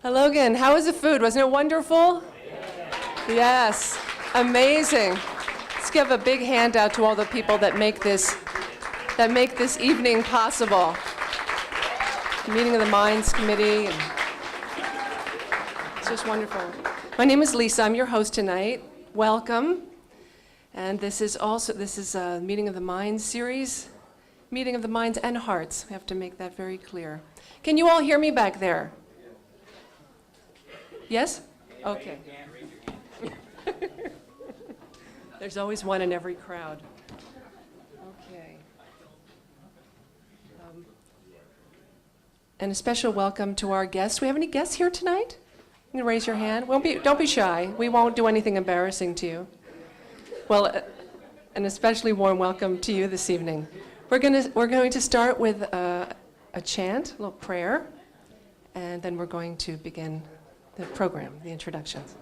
Hello again. How was the food? Wasn't it wonderful? Yes, amazing. Let's give a big hand out to all the people that make this evening possible. Meeting of the Minds Committee. It's just wonderful. My name is Lisa. I'm your host tonight. Welcome. And this is a Meeting of the Minds series. Meeting of the Minds and Hearts. We have to make that very clear. Can you all hear me back there? Yes? Okay. There's always one in every crowd. Okay. And a special welcome to our guests. Do we have any guests here tonight? You can raise your hand. Don't be shy. We won't do anything embarrassing to you. Well, an especially warm welcome to you this evening. We're going to start with a chant, a little prayer, and then we're going to begin the program, the introductions.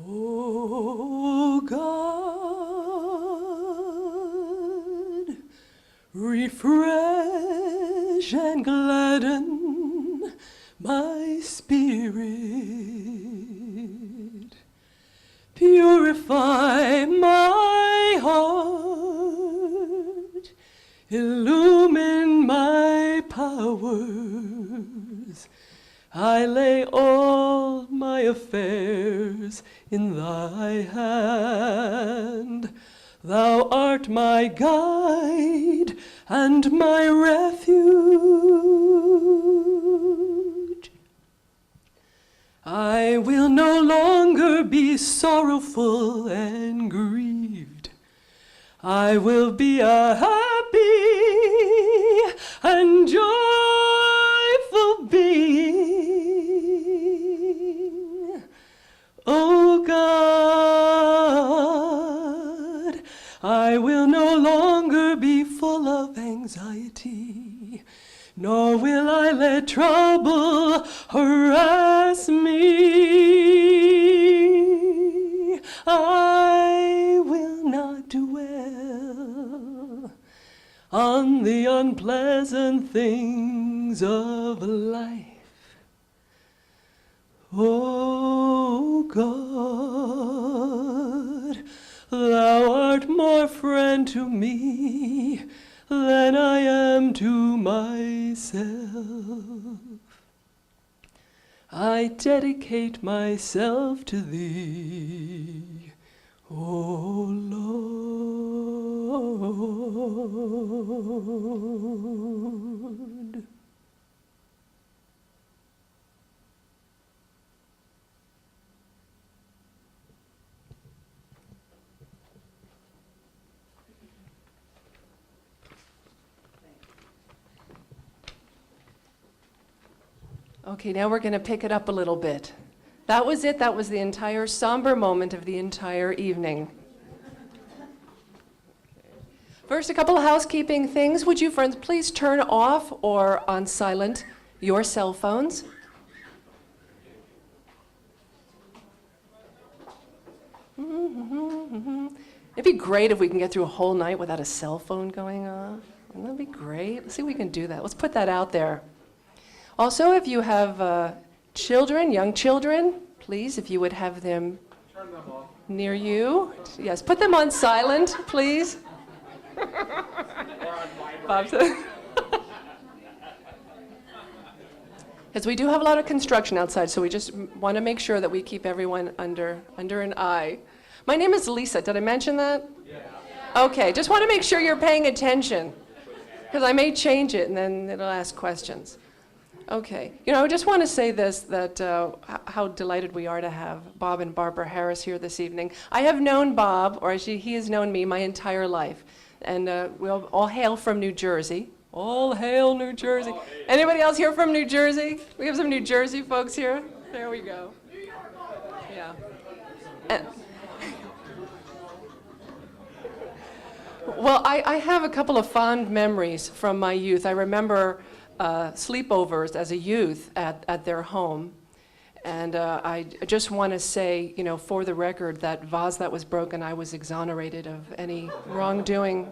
Oh God, refresh and gladden my spirit, purify my heart, illumine my powers. I lay all my affairs in thy hand. Thou art my guide and my refuge. I will no longer be sorrowful and grieved. I will be a happy and joyful being. O God, I will no longer be full of anxiety, nor will I let trouble harass me. I will not dwell on the unpleasant things of life. O God, thou art more friend to me than I am to myself. I dedicate myself to thee, O Lord. Okay, now we're going to pick it up a little bit. That was it. That was the entire somber moment of the entire evening. First, a couple of housekeeping things. Would you, friends, please turn off or on silent your cell phones? It'd be great if we can get through a whole night without a cell phone going on. Wouldn't that be great? Let's see if we can do that. Let's put that out there. Also, if you have children, young children, please, if you would have them near you. Yes, put them on silent, please. Bob said. Because we do have a lot of construction outside, so we just want to make sure that we keep everyone under an eye. My name is Lisa. Did I mention that? Yeah. Okay, just want to make sure you're paying attention, because I may change it and then it'll ask questions. Okay, I just want to say this, that how delighted we are to have Bob and Barbara Harris here this evening. I have known Bob, or actually he has known me my entire life, and we all hail from New Jersey. All hail New Jersey. Anybody else here from New Jersey? We have some New Jersey folks here. There we go. Yeah. Well, I have a couple of fond memories from my youth. I remember sleepovers as a youth at their home. And I just want to say, for the record, that vase that was broken, I was exonerated of any wrongdoing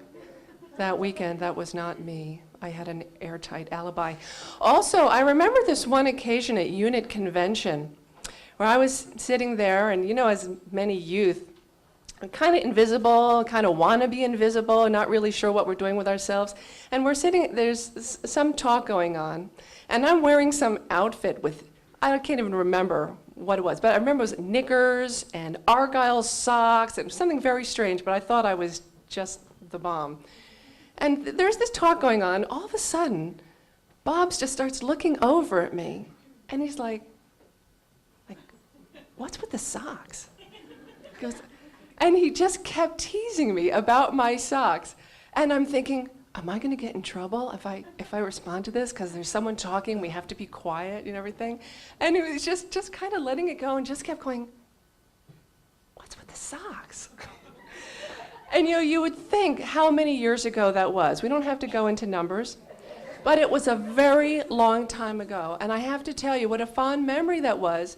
that weekend. That was not me. I had an airtight alibi. Also, I remember this one occasion at unit convention where I was sitting there, and as many youth, kind of invisible, kind of want to be invisible, not really sure what we're doing with ourselves. And we're sitting, there's some talk going on, and I'm wearing some outfit with, I can't even remember what it was, but I remember it was knickers and Argyle socks. It was something very strange, but I thought I was just the bomb. And there's this talk going on. All of a sudden, Bob's just starts looking over at me, and he's like, what's with the socks? He goes, and he just kept teasing me about my socks. And I'm thinking, am I going to get in trouble if I respond to this? Because there's someone talking, we have to be quiet and everything. And he was just kind of letting it go and just kept going, what's with the socks? And you would think how many years ago that was. We don't have to go into numbers, but it was a very long time ago. And I have to tell you what a fond memory that was,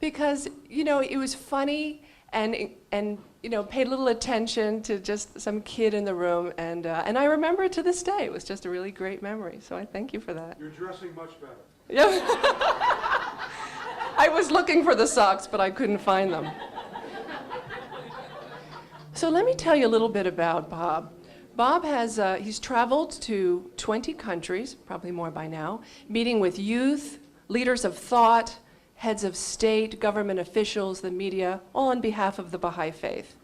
because it was funny and paid little attention to just some kid in the room, and I remember it to this day. It was just a really great memory, so I thank you for that. You're dressing much better. Yeah. I was looking for the socks, but I couldn't find them. So let me tell you a little bit about Bob. Bob he's traveled to 20 countries, probably more by now, meeting with youth, leaders of thought, heads of state, government officials, the media, all on behalf of the Baha'i faith.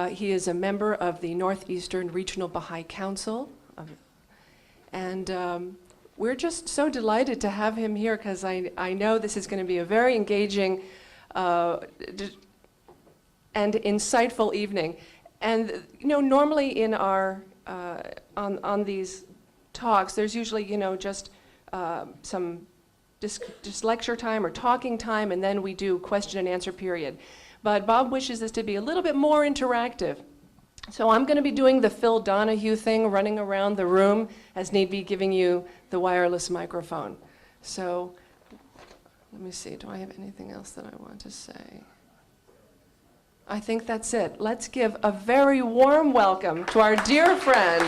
He is a member of the Northeastern Regional Baha'i Council. And we're just so delighted to have him here, because I know this is going to be a very engaging and insightful evening. And normally in our on these talks, there's usually just some just lecture time or talking time, and then we do question and answer period. But Bob wishes this to be a little bit more interactive. So I'm going to be doing the Phil Donahue thing, running around the room, as need be, giving you the wireless microphone. So let me see, do I have anything else that I want to say? I think that's it. Let's give a very warm welcome to our dear friend,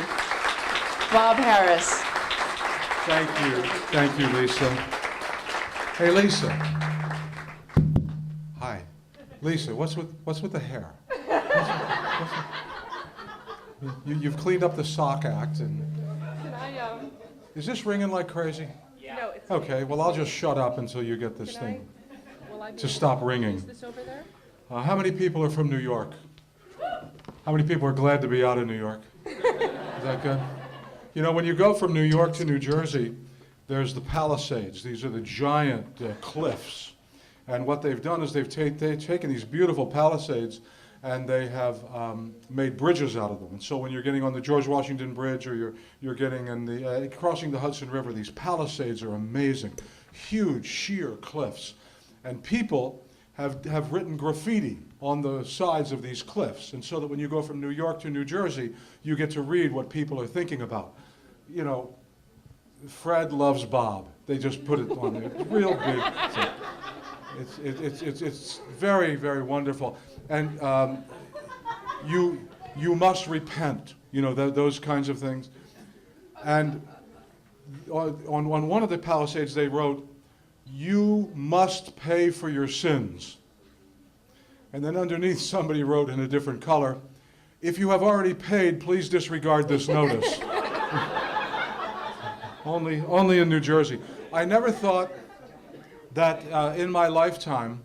Bob Harris. Thank you, Lisa. Hey, Lisa. Hi. Lisa, what's with the hair? You've cleaned up the sock act, and Can I, is this ringing like crazy? Yeah. No, it's Okay, well, I'll just shut up until you get this thing to stop ringing. Is this over there? How many people are from New York? How many people are glad to be out of New York? Is that good? When you go from New York to New Jersey, there's the Palisades. These are the giant cliffs. And what they've done is they've taken these beautiful Palisades and they have made bridges out of them. And so when you're getting on the George Washington Bridge, or you're getting in the crossing the Hudson River, these Palisades are amazing, huge, sheer cliffs. And people have written graffiti on the sides of these cliffs, and so that when you go from New York to New Jersey, you get to read what people are thinking about. Fred loves Bob. They just put it on there. It's real big. It's very, very wonderful. And you must repent. Those kinds of things. And on one of the Palisades, they wrote, "You must pay for your sins." And then underneath, somebody wrote in a different color, "If you have already paid, please disregard this notice." Only in New Jersey. I never thought that in my lifetime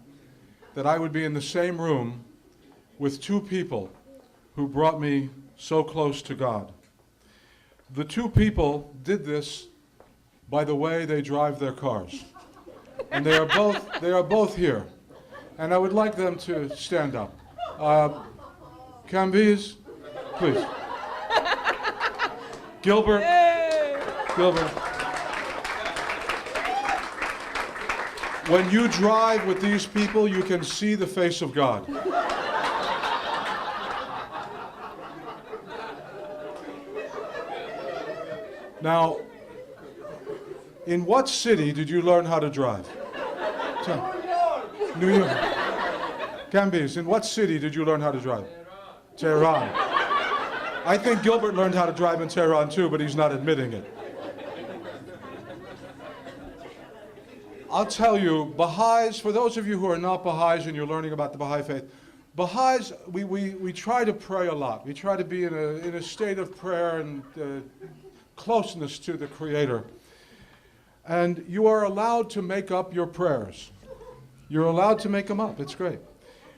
that I would be in the same room with two people who brought me so close to God. The two people did this by the way they drive their cars. And they are both here. And I would like them to stand up. Cambiz, please. Gilbert. Gilbert. When you drive with these people, you can see the face of God. Now, in what city did you learn how to drive? New York. Camby's, in what city did you learn how to drive? Tehran. I think Gilbert learned how to drive in Tehran too, but he's not admitting it. I'll tell you, Baha'is, for those of you who are not Baha'is and you're learning about the Baha'i faith, Baha'is, we try to pray a lot. We try to be in a state of prayer and closeness to the Creator. And you are allowed to make up your prayers. You're allowed to make them up. It's great.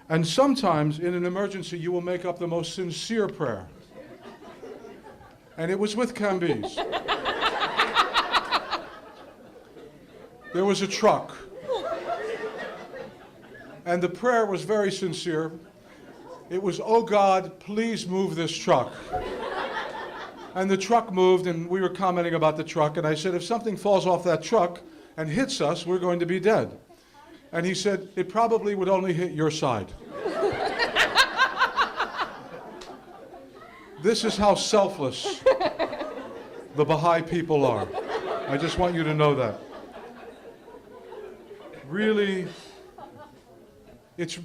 And sometimes, in an emergency, you will make up the most sincere prayer. And it was with Camby's. There was a truck. And the prayer was very sincere. It was, "Oh God, please move this truck." And the truck moved, and we were commenting about the truck, and I said, "If something falls off that truck and hits us, we're going to be dead." And he said, "It probably would only hit your side." This is how selfless the Baha'i people are. I just want you to know that. Really,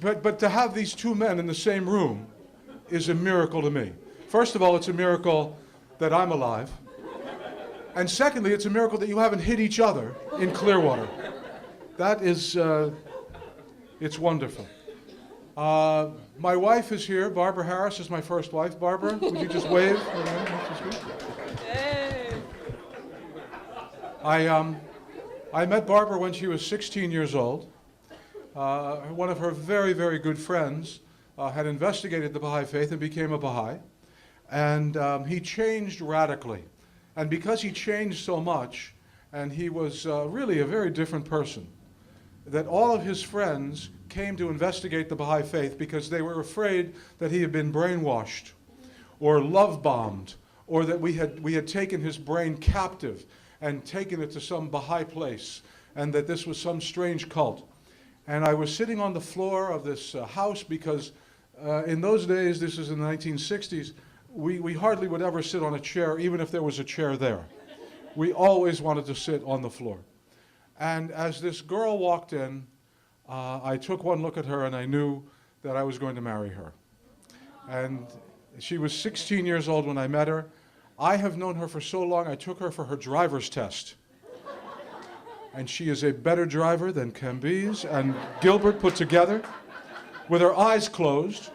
but to have these two men in the same room is a miracle to me. First of all, it's a miracle that I'm alive. And secondly, it's a miracle that you haven't hit each other in Clearwater. That is, it's wonderful. My wife is here. Barbara Harris is my first wife. Barbara, would you just wave? Hey. I met Barbara when she was 16 years old. One of her very, very good friends had investigated the Baha'i faith and became a Baha'i. And he changed radically. And because he changed so much, and he was really a very different person, that all of his friends came to investigate the Baha'i faith because they were afraid that he had been brainwashed or love-bombed, or that we had taken his brain captive and taken it to some Baha'i place, and that this was some strange cult. And I was sitting on the floor of this house because in those days, this is in the 1960s, we hardly would ever sit on a chair, even if there was a chair there. We always wanted to sit on the floor. And as this girl walked in, I took one look at her and I knew that I was going to marry her. And she was 16 years old when I met her. I have known her for so long, I took her for her driver's test. And she is a better driver than Camby's and Gilbert put together, with her eyes closed,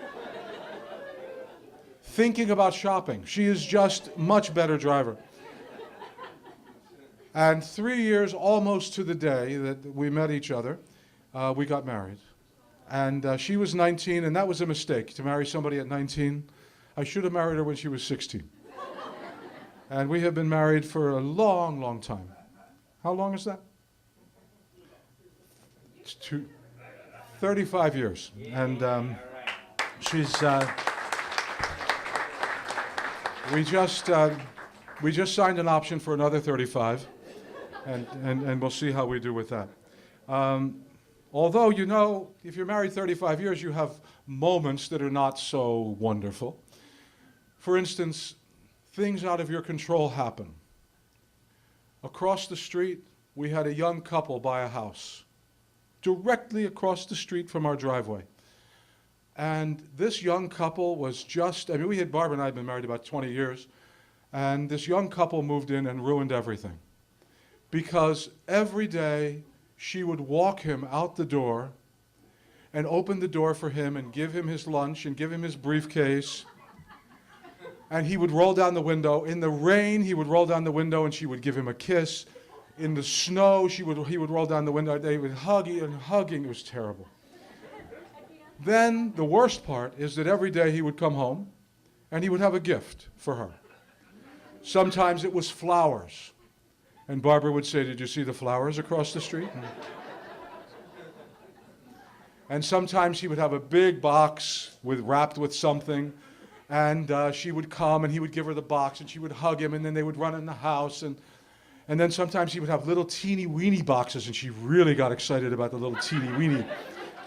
thinking about shopping. She is just much better driver. And 3 years, almost to the day that we met each other, we got married. And she was 19, and that was a mistake, to marry somebody at 19. I should have married her when she was 16. And we have been married for a long, long time. How long is that? It's 35 years. And she's... We just signed an option for another 35, and we'll see how we do with that. Although, you know, if you're married 35 years, you have moments that are not so wonderful. For instance, things out of your control happen. Across the street, we had a young couple buy a house, directly across the street from our driveway. And this young couple was just, I mean, Barbara and I had been married about 20 years, and this young couple moved in and ruined everything. Because every day she would walk him out the door and open the door for him and give him his lunch and give him his briefcase. And he would roll down the window. In the rain, he would roll down the window and she would give him a kiss. In the snow, he would roll down the window. They would hugging and hugging. It was terrible. Then the worst part is that every day he would come home and he would have a gift for her. Sometimes it was flowers. And Barbara would say, "Did you see the flowers across the street?" And sometimes he would have a big box wrapped with something. And she would come and he would give her the box and she would hug him and then they would run in the house. And then sometimes he would have little teeny weeny boxes and she really got excited about the little teeny weeny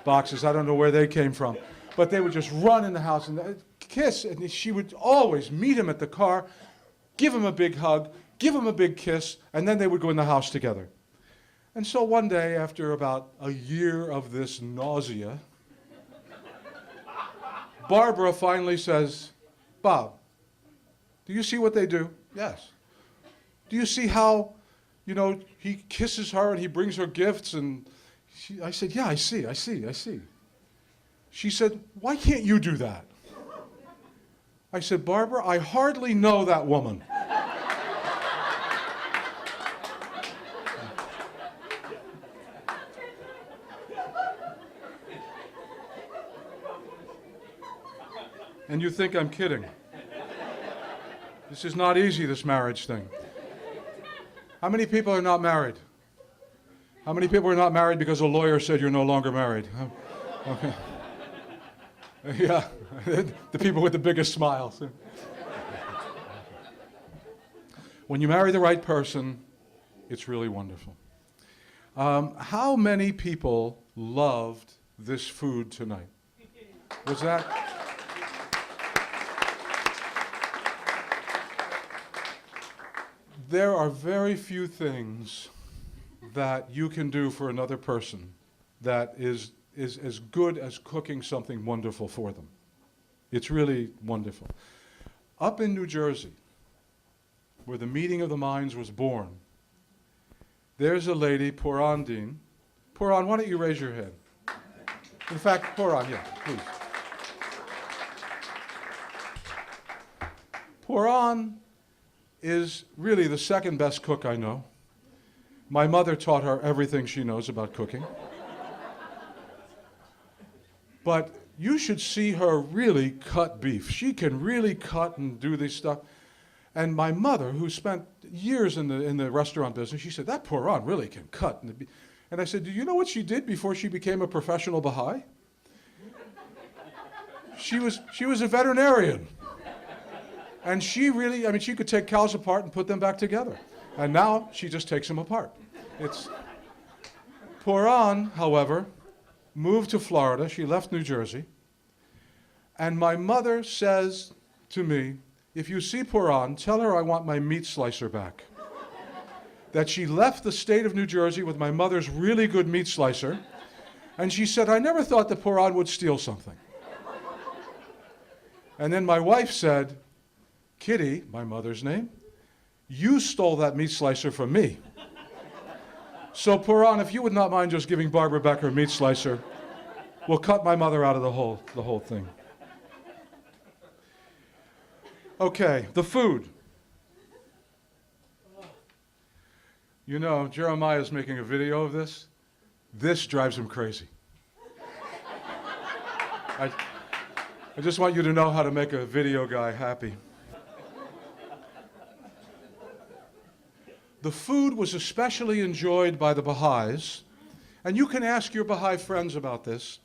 boxes. I don't know where they came from. But they would just run in the house and kiss. And she would always meet him at the car, give him a big hug, give him a big kiss, and then they would go in the house together. And so one day, after about a year of this nausea, Barbara finally says, Bob, do you see what they do? Yes. Do you see how, he kisses her and he brings her gifts? And I said, yeah, I see. She said, why can't you do that? I said, Barbara, I hardly know that woman. And you think I'm kidding. This is not easy, this marriage thing. How many people are not married? How many people are not married because a lawyer said you're no longer married? Okay. Yeah, the people with the biggest smiles. When you marry the right person, it's really wonderful. How many people loved this food tonight? Was that? There are very few things that you can do for another person that is as good as cooking something wonderful for them. It's really wonderful. Up in New Jersey, where the meeting of the minds was born, there's a lady, Puran Dean. Puran, why don't you raise your hand? In fact, Puran, yeah, please. Puran is really the second best cook I know. My mother taught her everything she knows about cooking. But you should see her really cut beef. She can really cut and do this stuff. And my mother, who spent years in the restaurant business, she said, that Puran really can cut. And I said, do you know what she did before she became a professional Baha'i? She was a veterinarian. And she really, she could take cows apart and put them back together. And now she just takes them apart. Puran, however, moved to Florida. She left New Jersey. And my mother says to me, if you see Puran, tell her I want my meat slicer back. That she left the state of New Jersey with my mother's really good meat slicer. And she said, I never thought that Puran would steal something. And then my wife said, Kitty, my mother's name, you stole that meat slicer from me. So Puran, if you would not mind just giving Barbara back her meat slicer, we'll cut my mother out of the whole thing. Okay, the food. You know, Jeremiah's making a video of this. This drives him crazy. I just want you to know how to make a video guy happy. The food was especially enjoyed by the Baha'is, and you can ask your Baha'i friends about this,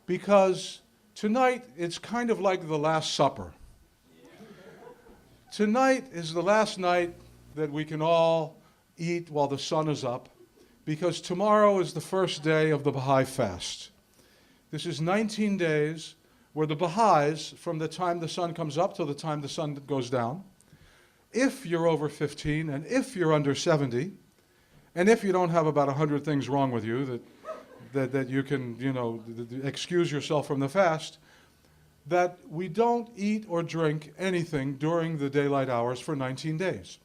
because tonight it's kind of like the Last Supper. Tonight is the last night that we can all eat while the sun is up, because tomorrow is the first day of the Baha'i fast. This is 19 days where the Baha'is, from the time the sun comes up till the time the sun goes down, if you're over 15 and if you're under 70, and if you don't have about 100 things wrong with you that you can, excuse yourself from the fast, that we don't eat or drink anything during the daylight hours for 19 days.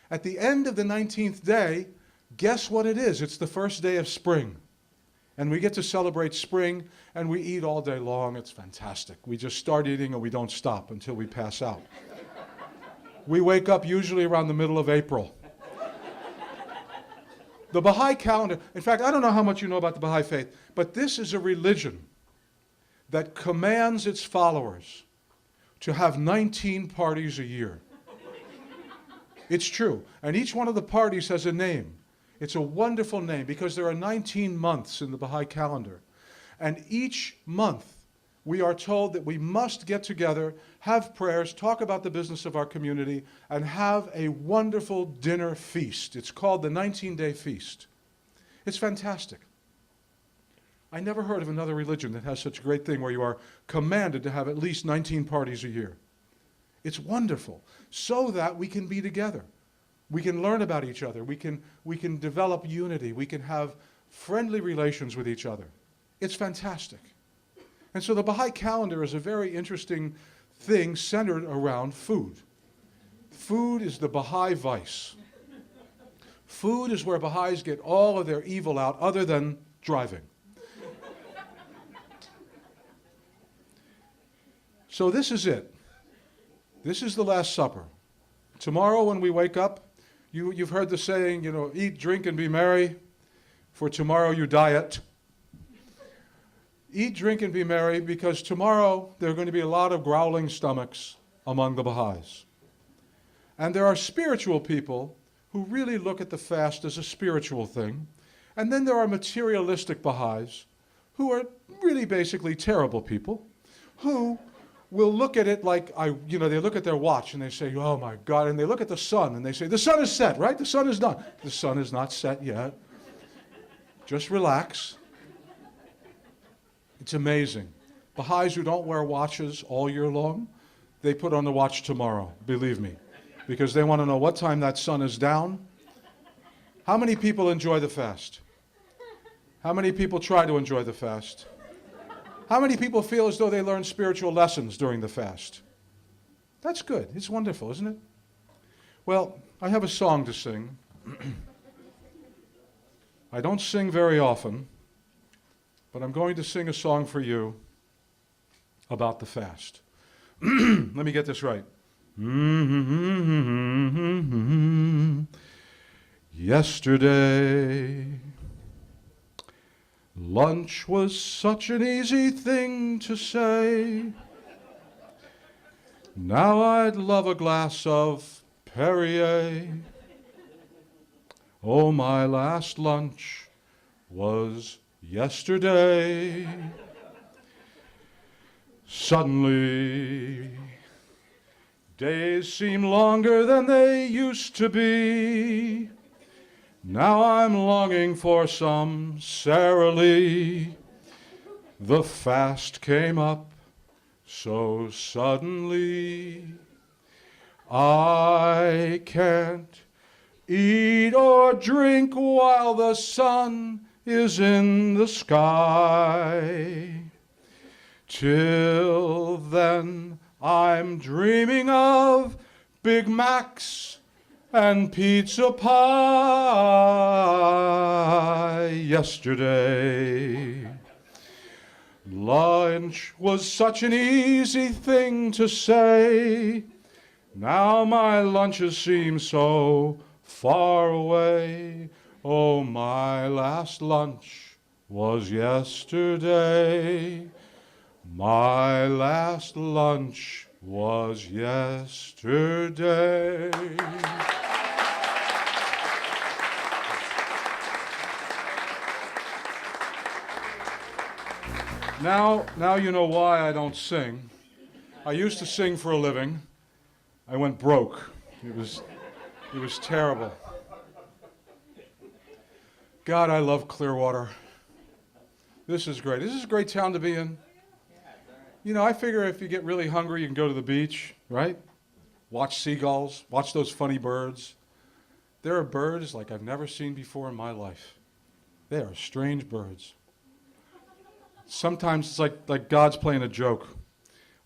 At the end of the 19th day, guess what it is? It's the first day of spring. And we get to celebrate spring, and we eat all day long. It's fantastic. We just start eating and we don't stop until we pass out. We wake up usually around the middle of April. The Baha'i calendar, in fact, I don't know how much you know about the Baha'i faith, but this is a religion that commands its followers to have 19 parties a year. It's true. And each one of the parties has a name. It's a wonderful name because there are 19 months in the Baha'i calendar. And each month, we are told that we must get together, have prayers, talk about the business of our community, and have a wonderful dinner feast. It's called the 19-day feast. It's fantastic. I never heard of another religion that has such a great thing where you are commanded to have at least 19 parties a year. It's wonderful, so that we can be together. We can learn about each other. We can develop unity. We can have friendly relations with each other. It's fantastic. And so the Baha'i calendar is a very interesting thing centered around food. Food is the Baha'i vice. Food is where Baha'is get all of their evil out other than driving. So this is it. This is the Last Supper. Tomorrow when we wake up, you've heard the saying, eat, drink, and be merry, for tomorrow you diet. Eat, drink, and be merry, because tomorrow there are going to be a lot of growling stomachs among the Baha'is. And there are spiritual people who really look at the fast as a spiritual thing. And then there are materialistic Baha'is who are really basically terrible people who will look at it like, they look at their watch and they say, oh my God, and they look at the sun and they say, the sun is set, right? The sun is done. The sun is not set yet. Just relax. It's amazing. Baha'is who don't wear watches all year long, they put on the watch tomorrow, believe me, because they want to know what time that sun is down. How many people enjoy the fast? How many people try to enjoy the fast? How many people feel as though they learn spiritual lessons during the fast? That's good. It's wonderful, isn't it? Well, I have a song to sing. I don't sing very often, but I'm going to sing a song for you about the fast. Let me get this right. Yesterday, lunch was such an easy thing to say. Now I'd love a glass of Perrier. Oh, my last lunch was yesterday. Suddenly, days seem longer than they used to be. Now I'm longing for some Sara Lee. The fast came up so suddenly. I can't eat or drink while the sun is in the sky. Till then I'm dreaming of Big Macs and pizza pie. Yesterday, lunch was such an easy thing to say. Now my lunches seem so far away. Oh, my last lunch was yesterday. My last lunch was yesterday. Now you know why I don't sing. I used to sing for a living. I went broke. It was terrible. God, I love Clearwater. This is great. This is a great town to be in. I figure if you get really hungry, you can go to the beach, right? Watch seagulls, watch those funny birds. There are birds like I've never seen before in my life. They are strange birds. Sometimes it's like God's playing a joke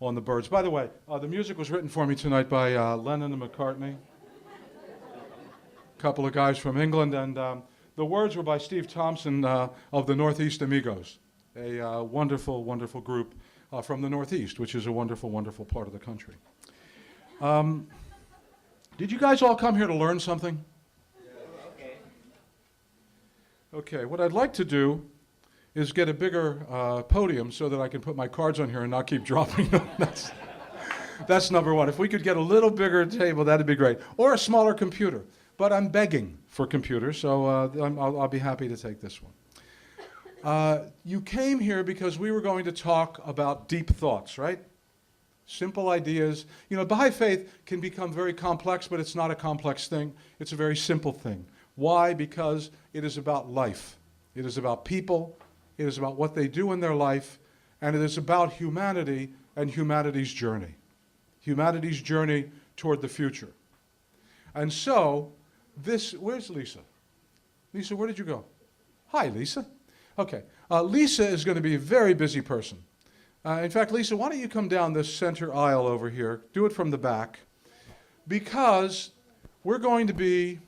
on the birds. By the way, the music was written for me tonight by Lennon and McCartney, a couple of guys from England, and the words were by Steve Thompson of the Northeast Amigos, a wonderful, wonderful group from the Northeast, which is a wonderful, wonderful part of the country. Did you guys all come here to learn something? Okay, what I'd like to do is get a bigger podium so that I can put my cards on here and not keep dropping them. That's number one. If we could get a little bigger table, that'd be great. Or a smaller computer. But I'm begging for computers, so I'll be happy to take this one. You came here because we were going to talk about deep thoughts, right? Simple ideas. Baha'i faith can become very complex, but it's not a complex thing. It's a very simple thing. Why? Because it is about life. It is about people. It is about what they do in their life. And it is about humanity and humanity's journey. Humanity's journey toward the future. And so, Where's Lisa? Lisa, where did you go? Hi, Lisa. Okay. Lisa is going to be a very busy person. In fact, Lisa, why don't you come down this center aisle over here? Do it from the back. Because we're going to be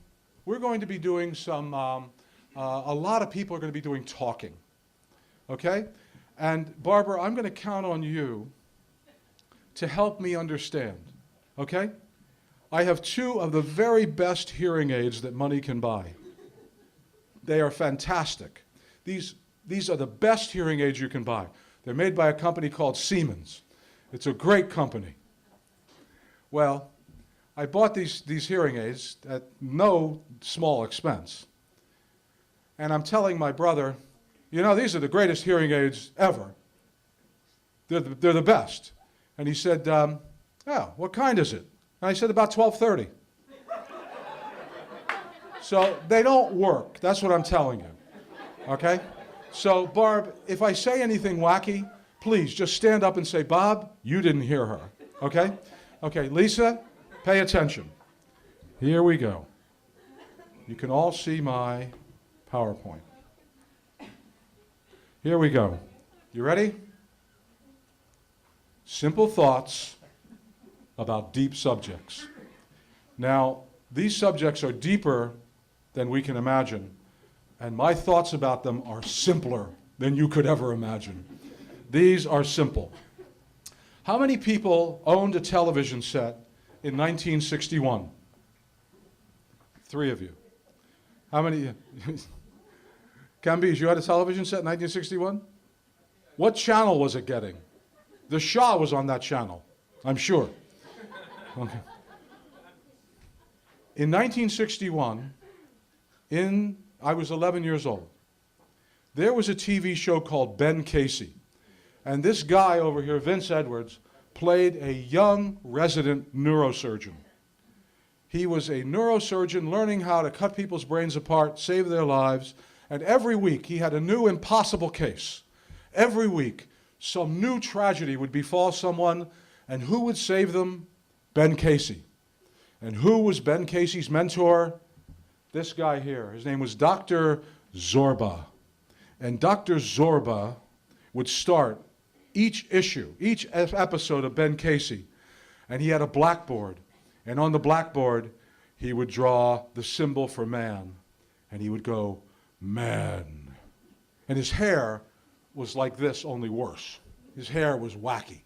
doing some, a lot of people are going to be doing talking. Okay? And Barbara, I'm going to count on you to help me understand. Okay? I have 2 of the very best hearing aids that money can buy. They are fantastic. These are the best hearing aids you can buy. They're made by a company called Siemens. It's a great company. Well, I bought these hearing aids at no small expense. And I'm telling my brother, you know, these are the greatest hearing aids ever. They're the best. And he said, oh, what kind is it? And I said, about 1230. So they don't work. That's what I'm telling you. Okay? So, Barb, if I say anything wacky, please just stand up and say, Bob, you didn't hear her. Okay? Okay, Lisa, pay attention. Here we go. You can all see my PowerPoint. Here we go. You ready? Simple thoughts about deep subjects. Now, these subjects are deeper than we can imagine, and my thoughts about them are simpler than you could ever imagine. These are simple. How many people owned a television set in 1961? 3 of you. How many? Cambiz, you had a television set in 1961? What channel was it getting? The Shah was on that channel, I'm sure. Okay. In 1961, I was 11 years old. There was a TV show called Ben Casey. And this guy over here, Vince Edwards, played a young resident neurosurgeon. He was a neurosurgeon learning how to cut people's brains apart, save their lives, and every week he had a new impossible case. Every week, some new tragedy would befall someone, and who would save them? Ben Casey. And who was Ben Casey's mentor? This guy here. His name was Dr. Zorba. And Dr. Zorba would start each issue, each episode of Ben Casey, and he had a blackboard. And on the blackboard, he would draw the symbol for man. And he would go, man. And his hair was like this, only worse. His hair was wacky.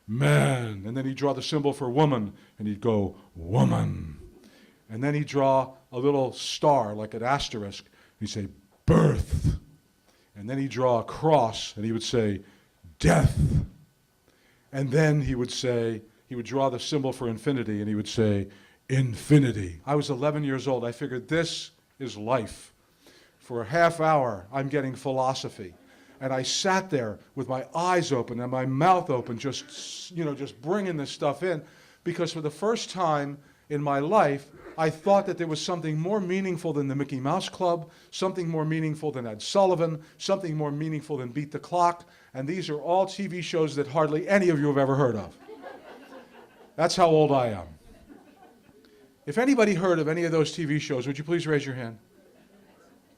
Man. And then he'd draw the symbol for woman, and he'd go, woman. And then he'd draw a little star, like an asterisk, and he'd say, birth. And then he'd draw a cross, and he would say, death. And then he would draw the symbol for infinity, and he would say, infinity. I was 11 years old. I figured this is life. For a half hour, I'm getting philosophy. And I sat there with my eyes open and my mouth open, just bringing this stuff in, because for the first time in my life, I thought that there was something more meaningful than the Mickey Mouse Club, something more meaningful than Ed Sullivan, something more meaningful than Beat the Clock, and these are all TV shows that hardly any of you have ever heard of. That's how old I am. If anybody heard of any of those TV shows, would you please raise your hand?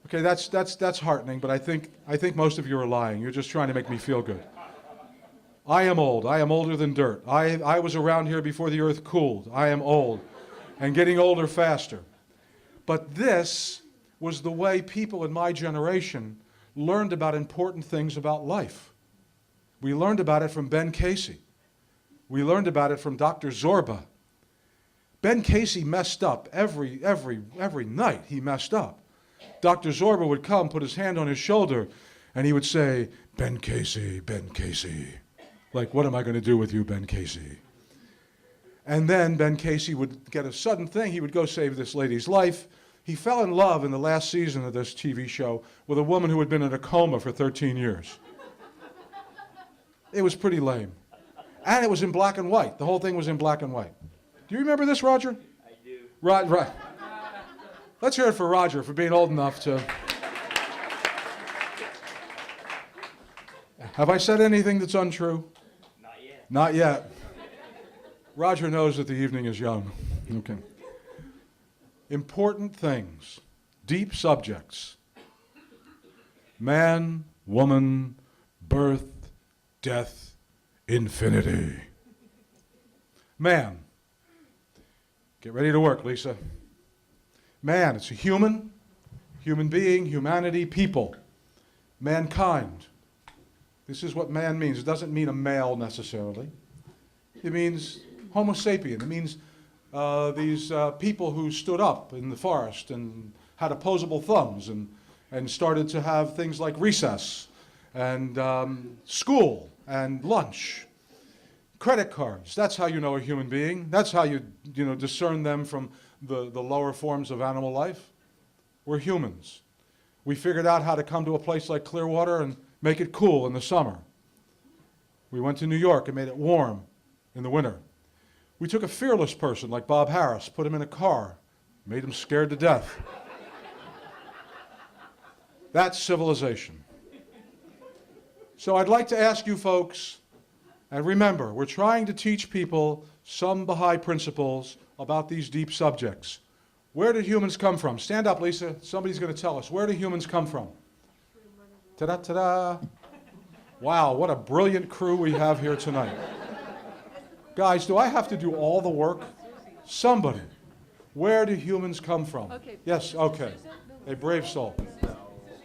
Okay, that's heartening, but I think most of you are lying. You're just trying to make me feel good. I am old. I am older than dirt. I was around here before the earth cooled. I am old and getting older faster. But this was the way people in my generation learned about important things about life. We learned about it from Ben Casey. We learned about it from Dr. Zorba. Ben Casey messed up every night. He messed up. Dr. Zorba would come, put his hand on his shoulder, and he would say, Ben Casey, Ben Casey. Like, what am I going to do with you, Ben Casey? And then Ben Casey would get a sudden thing. He would go save this lady's life. He fell in love in the last season of this TV show with a woman who had been in a coma for 13 years. It was pretty lame. And it was in black and white. The whole thing was in black and white. Do you remember this, Roger? I do. Right. Let's hear it for Roger for being old enough to... Have I said anything that's untrue? Not yet. Not yet. Roger knows that the evening is young. Okay. important things, deep subjects. Man, woman, birth, death, infinity. Man. Get ready to work, Lisa. Man, it's a human being, humanity, people, mankind. This is what man means. It doesn't mean a male necessarily. It means Homo sapien. It means these people who stood up in the forest and had opposable thumbs and started to have things like recess and school and lunch. Credit cards, that's how you know a human being. That's how you discern them from the lower forms of animal life. We're humans. We figured out how to come to a place like Clearwater and make it cool in the summer. We went to New York and made it warm in the winter. We took a fearless person like Bob Harris, put him in a car, made him scared to death. That's civilization. So I'd like to ask you folks, and remember, we're trying to teach people some Baha'i principles about these deep subjects. Where did humans come from? Stand up, Lisa. Somebody's going to tell us. Where do humans come from? Ta-da, ta-da. Wow, what a brilliant crew we have here tonight. Guys, do I have to do all the work? Somebody. Where do humans come from? Okay. Yes, okay. A brave soul.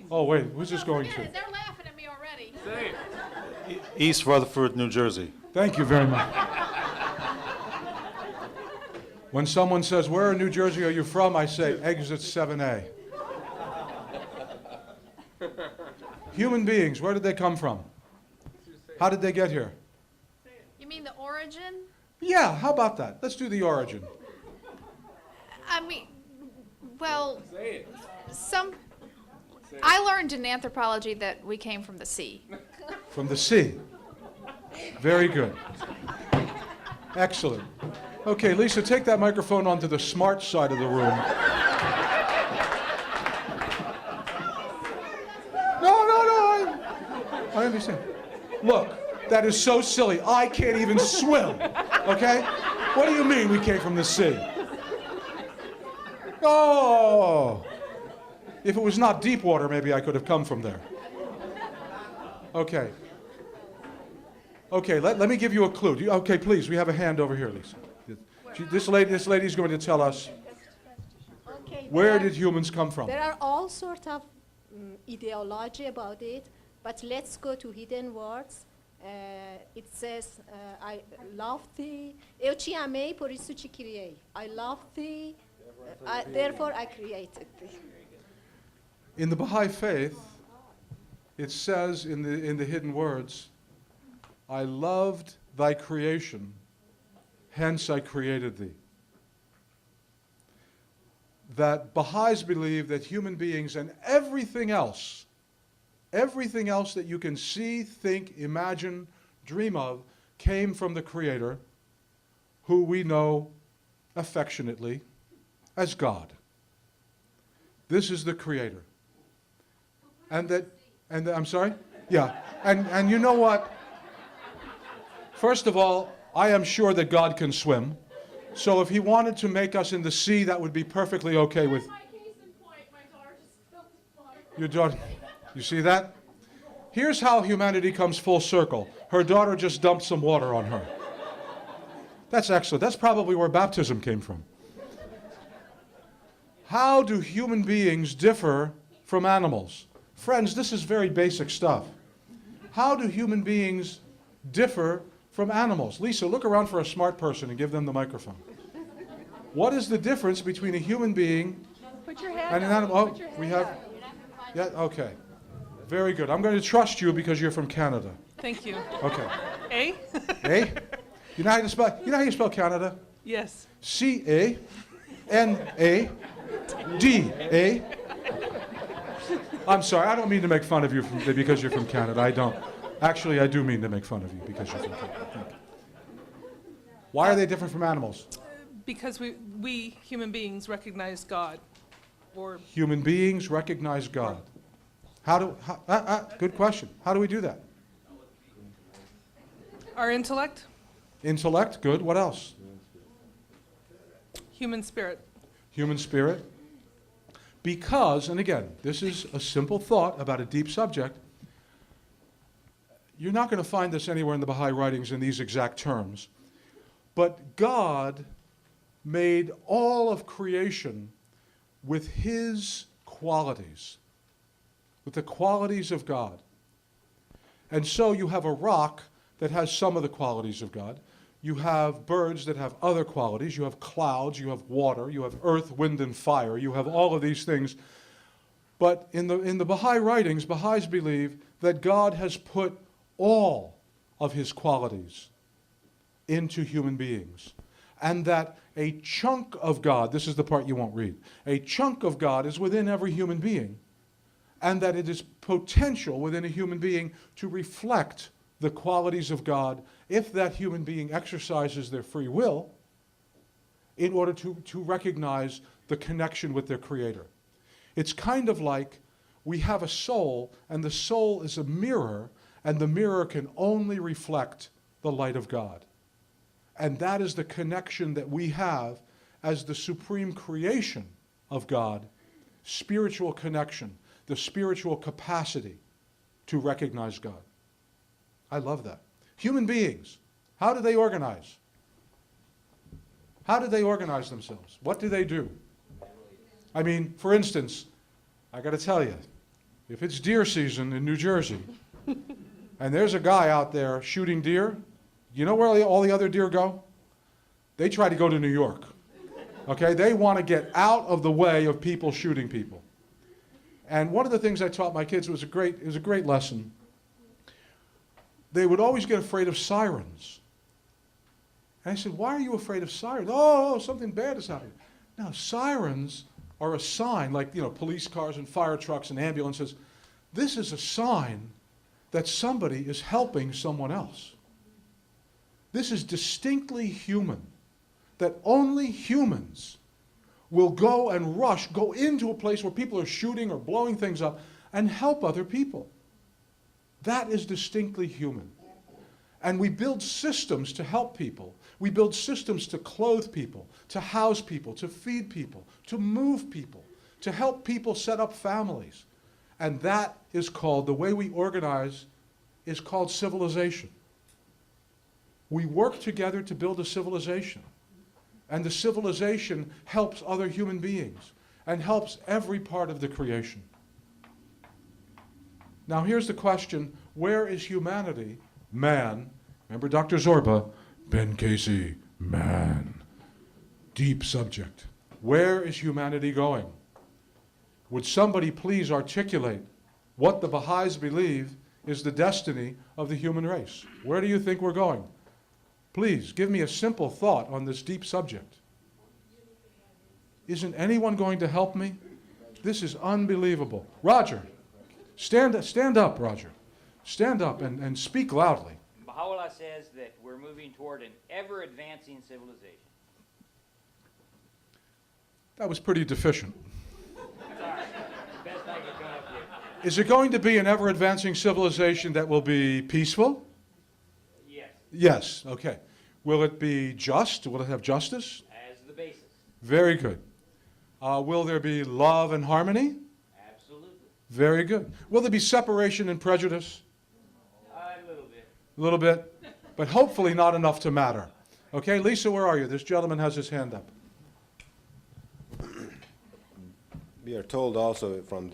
Oh, wait, who's this going to? They're laughing at me already. East Rutherford, New Jersey. Thank you very much. When someone says, where in New Jersey are you from? I say, exit 7A. Human beings, where did they come from? How did they get here? You mean the origin? Yeah, how about that? Let's do the origin. I mean, well, I learned in anthropology that we came from the sea. From the sea. Very good. Excellent. Okay, Lisa, take that microphone onto the smart side of the room. No, I understand. Look, that is so silly. I can't even swim, okay? What do you mean we came from the sea? Oh, if it was not deep water, maybe I could have come from there. Okay. Okay, let me give you a clue. Okay, please, we have a hand over here, Lisa. This lady's going to tell us, Okay, where did humans come from? There are all sorts of ideology about it, but let's go to hidden words. It says, I love thee. Eu te amei, por isso te criei. I love thee, therefore I created thee. In the Baha'i faith, it says in the hidden words, I loved thy creation, hence I created thee. That Baha'is believe that human beings and everything else that you can see, think, imagine, dream of, came from the Creator, who we know affectionately as God. This is the Creator. I'm sorry? Yeah. And you know what? First of all, I am sure that God can swim. So if he wanted to make us in the sea, that would be perfectly okay with... Your daughter, you see that? Here's how humanity comes full circle. Her daughter just dumped some water on her. That's excellent. That's probably where baptism came from. How do human beings differ from animals? Friends, this is very basic stuff. How do human beings differ from animals? Lisa, look around for a smart person and give them the microphone. What is the difference between a human being Put your hand and an up. animal? Put your We hand have... up. Yeah, okay. Very good. I'm going to trust you because you're from Canada. Thank you. Okay. A? Eh? You know how you spell Canada? Yes. C-A-N-A-D-A. I'm sorry, I don't mean to make fun of you because you're from Canada. I don't. Actually, I do mean to make fun of you because you're from Canada. Thank you. Why are they different from animals? Because we human beings recognize God. Or Human beings recognize God. Good question. How do we do that? our intellect, Intellect, good. What else? human spirit. human spirit? Because, and again, this is a simple thought about a deep subject. You're not going to find this anywhere in the Baha'i writings in these exact terms. But God made all of creation with his qualities, with the qualities of God. And so you have a rock that has some of the qualities of God. You have birds that have other qualities. You have clouds, you have water, you have earth, wind, and fire. You have all of these things. But in the Baha'i writings, Baha'is believe that God has put all of his qualities into human beings. And that a chunk of God, this is the part you won't read, a chunk of God is within every human being. And that it is potential within a human being to reflect the qualities of God if that human being exercises their free will in order to recognize the connection with their Creator. It's kind of like we have a soul, and the soul is a mirror, and the mirror can only reflect the light of God. And that is the connection that we have as the supreme creation of God, spiritual connection, the spiritual capacity to recognize God. I love that. Human beings, how do they organize? How do they organize themselves? What do they do? I mean, for instance, I got to tell you, if it's deer season in New Jersey, and there's a guy out there shooting deer, you know where all the other deer go? They try to go to New York. Okay? They want to get out of the way of people shooting people. And one of the things I taught my kids was a great lesson. They would always get afraid of sirens. And I said, why are you afraid of sirens? Oh, something bad is happening. Now, sirens are a sign, like, police cars and fire trucks and ambulances. This is a sign that somebody is helping someone else. This is distinctly human, that only humans will go and go into a place where people are shooting or blowing things up and help other people. That is distinctly human. And we build systems to help people. We build systems to clothe people, to house people, to feed people, to move people, to help people set up families. And that is called, the way we organize is called civilization. We work together to build a civilization. And the civilization helps other human beings and helps every part of the creation. Now here's the question, where is humanity? Man. Remember Dr. Zorba? Ben Casey, man. Deep subject. Where is humanity going? Would somebody please articulate what the Baha'is believe is the destiny of the human race? Where do you think we're going? Please, give me a simple thought on this deep subject. Isn't anyone going to help me? This is unbelievable. Roger, stand up, Roger. Stand up and speak loudly. Baha'u'llah says that we're moving toward an ever-advancing civilization. That was pretty deficient. Sorry, best I could come up with. Is it going to be an ever-advancing civilization that will be peaceful? Yes, Yes, okay. Will it be just? Will it have justice? as the basis. Very good. Will there be love and harmony? Absolutely. Very good. Will there be separation and prejudice? A little bit. A little bit, but hopefully not enough to matter. Okay, Lisa, where are you? This gentleman has his hand up. We are told also from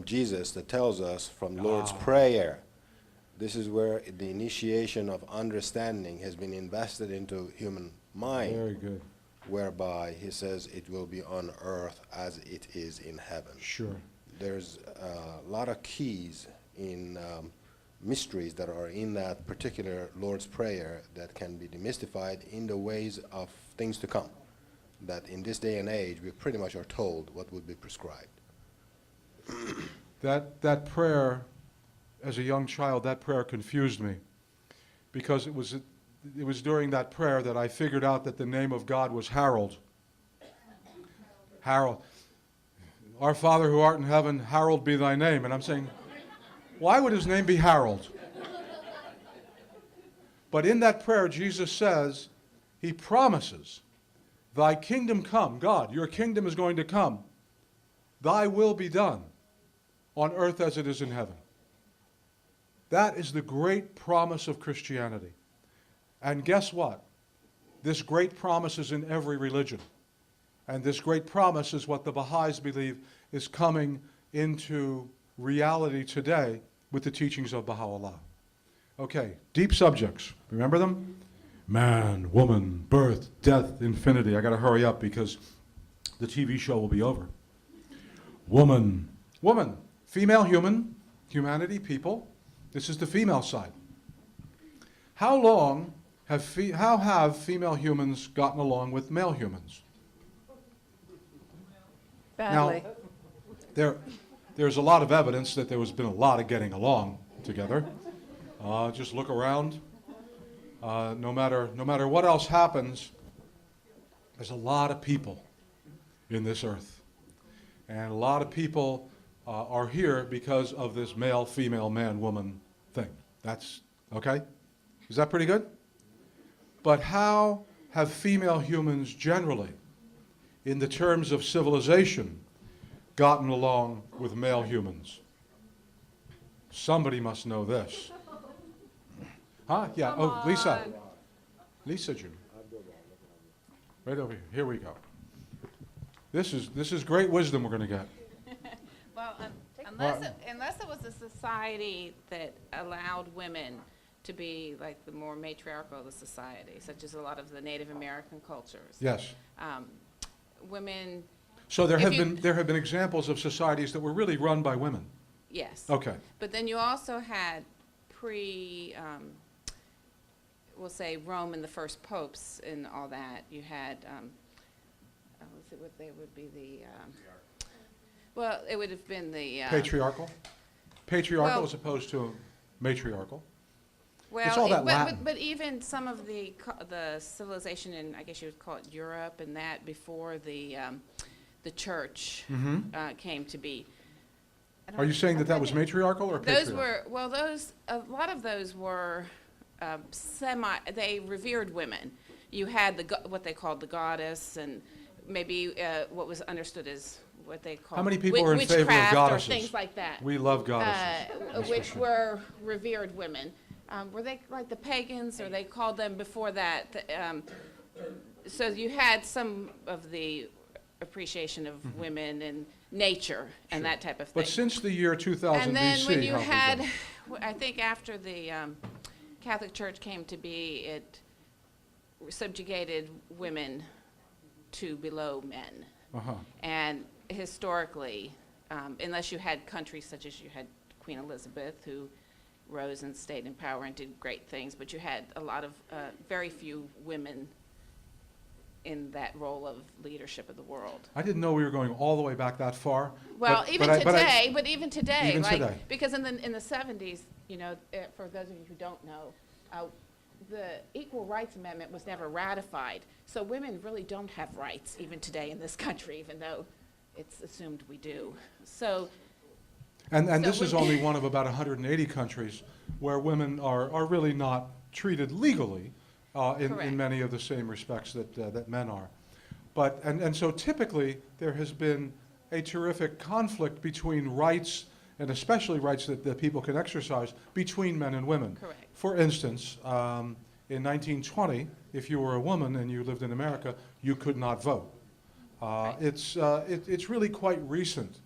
Jesus that tells us from Lord's Prayer. This is where the initiation of understanding has been invested into human mind. Very good. Whereby he says it will be on earth as it is in heaven. Sure. There's a lot of keys in mysteries that are in that particular Lord's Prayer that can be demystified in the ways of things to come. That in this day and age, we pretty much are told what would be prescribed. That prayer, as a young child, that prayer confused me, because it was during that prayer that I figured out that the name of God was Harold. Harold. Our Father who art in heaven, hallowed be thy name. And I'm saying, why would his name be Harold? But in that prayer, Jesus says, He promises, thy kingdom come, God, your kingdom is going to come. Thy will be done on earth as it is in heaven. That is the great promise of Christianity. And guess what? This great promise is in every religion. And this great promise is what the Baha'is believe is coming into reality today with the teachings of Baha'u'llah. Okay, deep subjects. Remember them? Man, woman, birth, death, infinity. I got to hurry up because the TV show will be over. Woman, female human, humanity, people. This is the female side. How have female humans gotten along with male humans? Badly. Now, there's a lot of evidence that there has been a lot of getting along together. Just look around. No matter what else happens, there's a lot of people in this earth. And a lot of people are here because of this male, female, man, woman thing. That's, okay? Is that pretty good? But how have female humans generally, in the terms of civilization, gotten along with male humans? Somebody must know this. Huh? Yeah. Oh, Lisa. Lisa June. Right over here. Here we go. This is great wisdom we're going to get. Well, unless it was a society that allowed women to be like the more matriarchal of the society, such as a lot of the Native American cultures. Yes. Women, So there If have been examples of societies that were really run by women. yes. Okay. But then you also had we'll say Rome and the first popes and all that. You had, let's see what they would be well, it would have been the. Patriarchal. Patriarchal well- as opposed to matriarchal. Well, It's all that Latin. but even some of the civilization in, I guess you would call it Europe and that before the church came to be. I don't- Are you saying that I'm was thinking- matriarchal or patriarchal? Those were, well, a lot of those were they revered women. You had what they called the goddess and maybe what was understood as what they called How many people are in favor of witchcraft goddesses? or things like that. We love goddesses. Which were revered women. Were they like the pagans, or they called them before that? So you had some of the appreciation of women and nature and that type of thing. But since the year 2000 And then BC, when you how have we had, done? I think after the Catholic Church came to be, it subjugated women to below men. Uh-huh. And historically, unless you had countries such as you had Queen Elizabeth, who rose and stayed in power and did great things, but you had a lot of, very few women in that role of leadership of the world. I didn't know we were going all the way back that far. Well, but- even but today, even Even like, today. because in the 70s, you know, for those of you who don't know, the Equal Rights Amendment was never ratified. So women really don't have rights even today in this country, even though it's assumed we do. So, And So this is when- only one of about 180 countries where women are really not treated legally in Correct. many of the same respects that men are. But, and so typically, there has been a terrific conflict between rights, and especially rights that people can exercise, between men and women. Correct. For instance, in 1920, if you were a woman and you lived in America, you could not vote. Right. It's really quite recent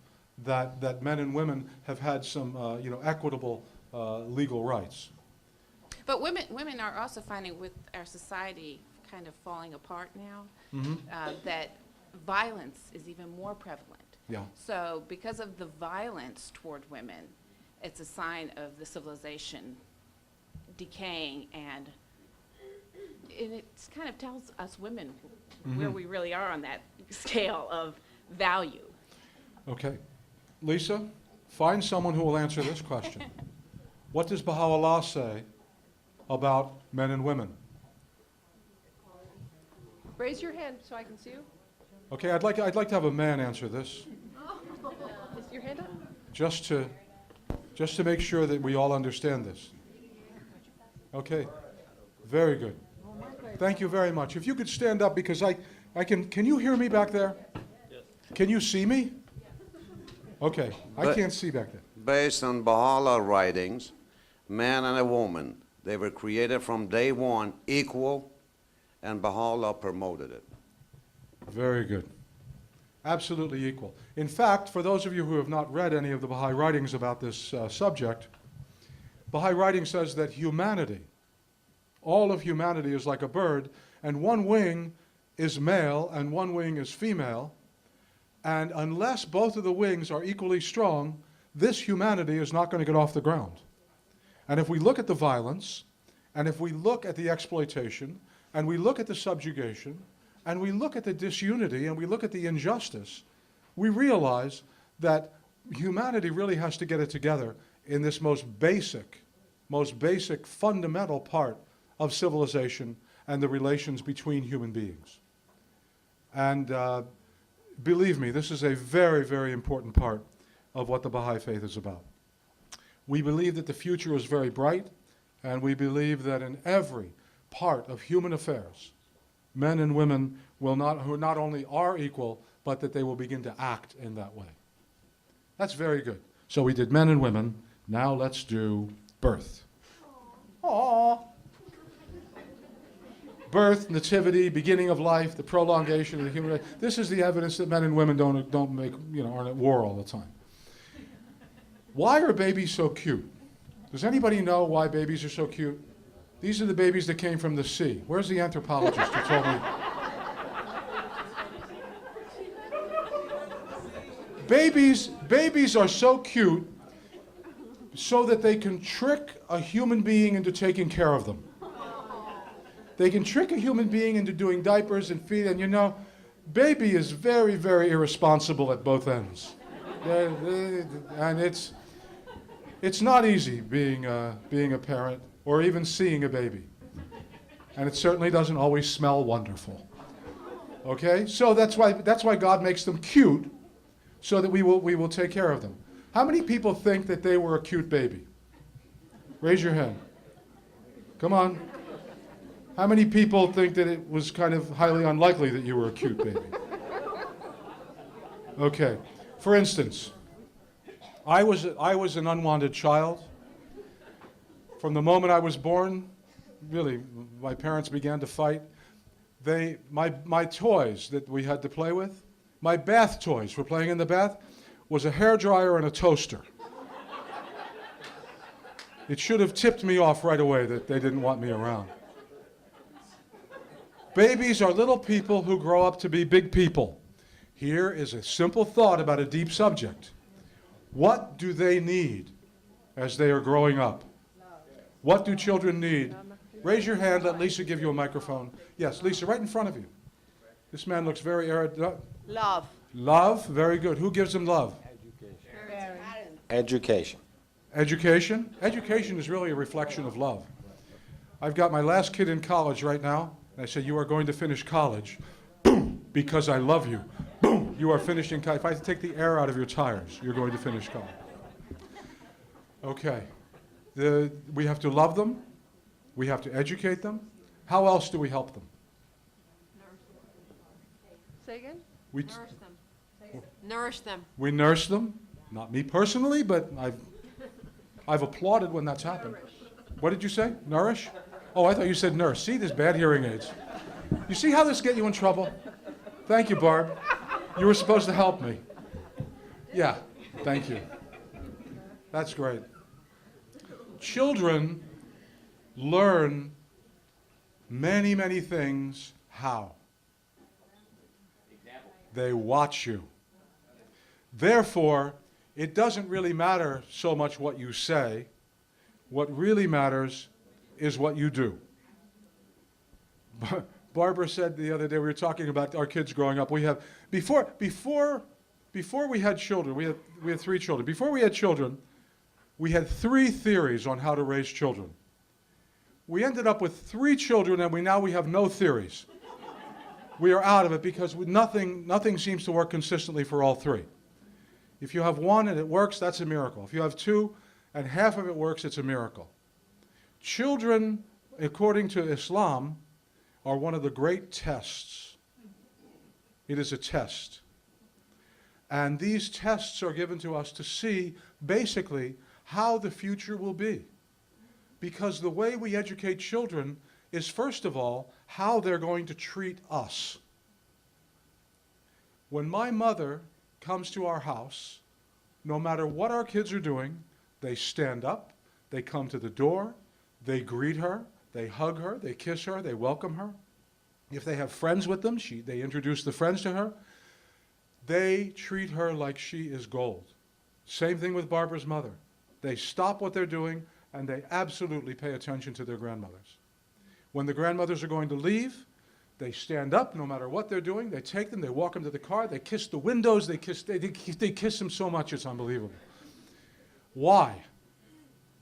that men and women have had some equitable legal rights. but women are also finding with our society kind of falling apart now, that violence is even more prevalent. Yeah. So because of the violence toward women, it's a sign of the civilization decaying, and it kind of tells us women where we really are on that scale of value. Okay. Lisa, find someone who will answer this question. What does Baha'u'llah say about men and women? Raise your hand so I can see you. Okay, I'd like to have a man answer this, Is your hand up? just to make sure that we all understand this. Okay, very good. Thank you very much. If you could stand up, because I can you hear me back there? Yes. Can you see me? Okay, I But- can't see back there. Based on Baha'u'llah writings, man and a woman, they were created from day one equal, and Baha'u'llah promoted it. Very good. Absolutely equal. In fact, for those of you who have not read any of the Baha'i writings about this subject, Baha'i writing says that humanity, all of humanity is like a bird, and one wing is male and one wing is female, and unless both of the wings are equally strong, this humanity is not going to get off the ground. And if we look at the violence, and if we look at the exploitation, and we look at the subjugation, and we look at the disunity, and we look at the injustice, we realize that humanity really has to get it together in this most basic, fundamental part of civilization and the relations between human beings. And believe me, this is a very, very important part of what the Baha'i faith is about. We believe that the future is very bright, and we believe that in every part of human affairs, men and women who not only are equal, but that they will begin to act in that way. That's very good. So we did men and women. Now let's do birth. Aww. Birth, nativity, beginning of life, the prolongation of the human race. This is the evidence that men and women aren't at war all the time. Why are babies so cute? Does anybody know why babies are so cute? These are the babies that came from the sea. Where's the anthropologist who told me? Babies are so cute so that they can trick a human being into taking care of them. They can trick a human being into doing diapers and feed, and you know, baby is very, very irresponsible at both ends. And it's not easy being a parent or even seeing a baby. And it certainly doesn't always smell wonderful. Okay? So that's why God makes them cute, so that we will take care of them. How many people think that they were a cute baby? Raise your hand. Come on. How many people think that it was kind of highly unlikely that you were a cute baby? Okay. For instance, I was an unwanted child. From the moment I was born, really, my parents began to fight. My toys that we had to play with, my bath toys for playing in the bath, was a hairdryer and a toaster. It should have tipped me off right away that they didn't want me around. Babies are little people who grow up to be big people. Here is a simple thought about a deep subject. What do they need as they are growing up? What do children need? Raise your hand, let Lisa give you a microphone. Yes, Lisa, right in front of you. This man looks very erudite. Love. Love, very good. Who gives them love? Education. Education? Education is really a reflection of love. I've got my last kid in college right now, and I said, you are going to finish college. Boom, because I love you. Boom, you are finishing college. If I have to take the air out of your tires, you're going to finish college. Okay. We have to love them. We have to educate them. How else do we help them? Say again? We Nourish them. Nourish them. We nurse them. Not me personally, but I've applauded when that's happened. What did you say? Nourish? Oh, I thought you said nurse. See, there's bad hearing aids. You see how this get you in trouble? Thank you, Barb. You were supposed to help me. Yeah, thank you. That's great. Children learn many, many things. How? They watch you. Therefore, it doesn't really matter so much what you say. What really matters is what you do. Barbara said the other day, we were talking about our kids growing up. We have, before we had children, we had 3 children. Before we had children, we had 3 theories on how to raise children. We ended up with 3 children, and now we have no theories. We are out of it because nothing seems to work consistently for all 3. If you have 1 and it works, that's a miracle. If you have 2 and half of it works, it's a miracle. Children, according to Islam, are one of the great tests. It is a test. And these tests are given to us to see, basically, how the future will be. Because the way we educate children is, first of all, how they're going to treat us. When my mother comes to our house, no matter what our kids are doing, they stand up, they come to the door, they greet her, they hug her, they kiss her, they welcome her. If they have friends with them, they introduce the friends to her. They treat her like she is gold. Same thing with Barbara's mother. They stop what they're doing and they absolutely pay attention to their grandmothers. When the grandmothers are going to leave, they stand up no matter what they're doing. They take them, they walk them to the car, they kiss the windows, they kiss them so much it's unbelievable. Why?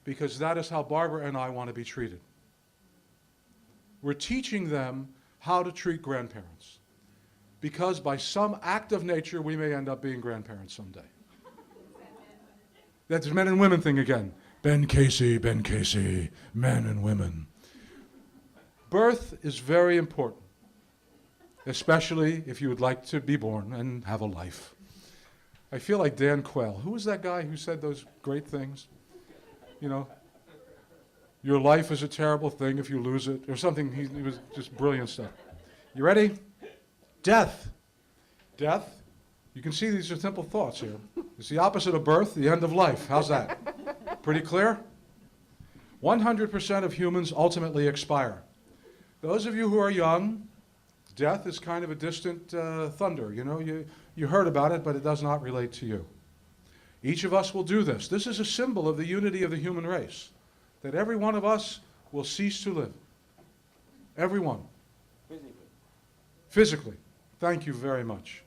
Because that is how Barbara and I want to be treated. We're teaching them how to treat grandparents. Because by some act of nature, we may end up being grandparents someday. That's a men and women thing again. Ben Casey, men and women. Birth is very important, especially if you would like to be born and have a life. I feel like Dan Quayle. Who was that guy who said those great things? You know, your life is a terrible thing if you lose it, or something. He was just brilliant stuff. You ready? Death. Death. You can see these are simple thoughts here. It's the opposite of birth, the end of life. How's that? Pretty clear? 100% of humans ultimately expire. Those of you who are young, death is kind of a distant thunder. You know, you heard about it, but it does not relate to you. Each of us will do this. This is a symbol of the unity of the human race, that every one of us will cease to live. Every one. Physically. Thank you very much.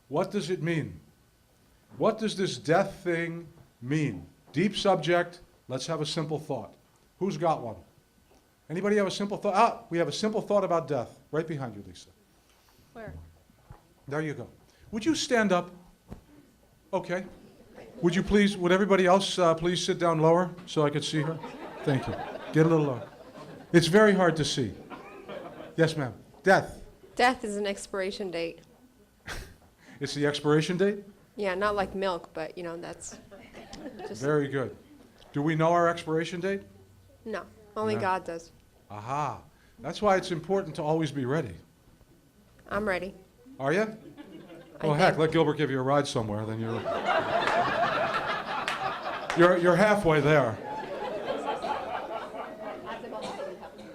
What does it mean? What does this death thing mean? Deep subject. Let's have a simple thought. Who's got one? Anybody have a simple thought? Ah, we have a simple thought about death. Right behind you, Lisa. Where? There you go. Would you stand up? Okay. Would you please, would everybody else please sit down lower so I could see her? Thank you. Get a little lower. It's very hard to see. Yes, ma'am. Death. Death is an expiration date. It's the expiration date? Yeah, not like milk, but that's just, Very good. Do we know our expiration date? no, only No. God does. Aha. That's why it's important to always be ready. I'm ready. Are you? I Well, heck, think. let Gilbert give you a ride somewhere, then you're halfway there.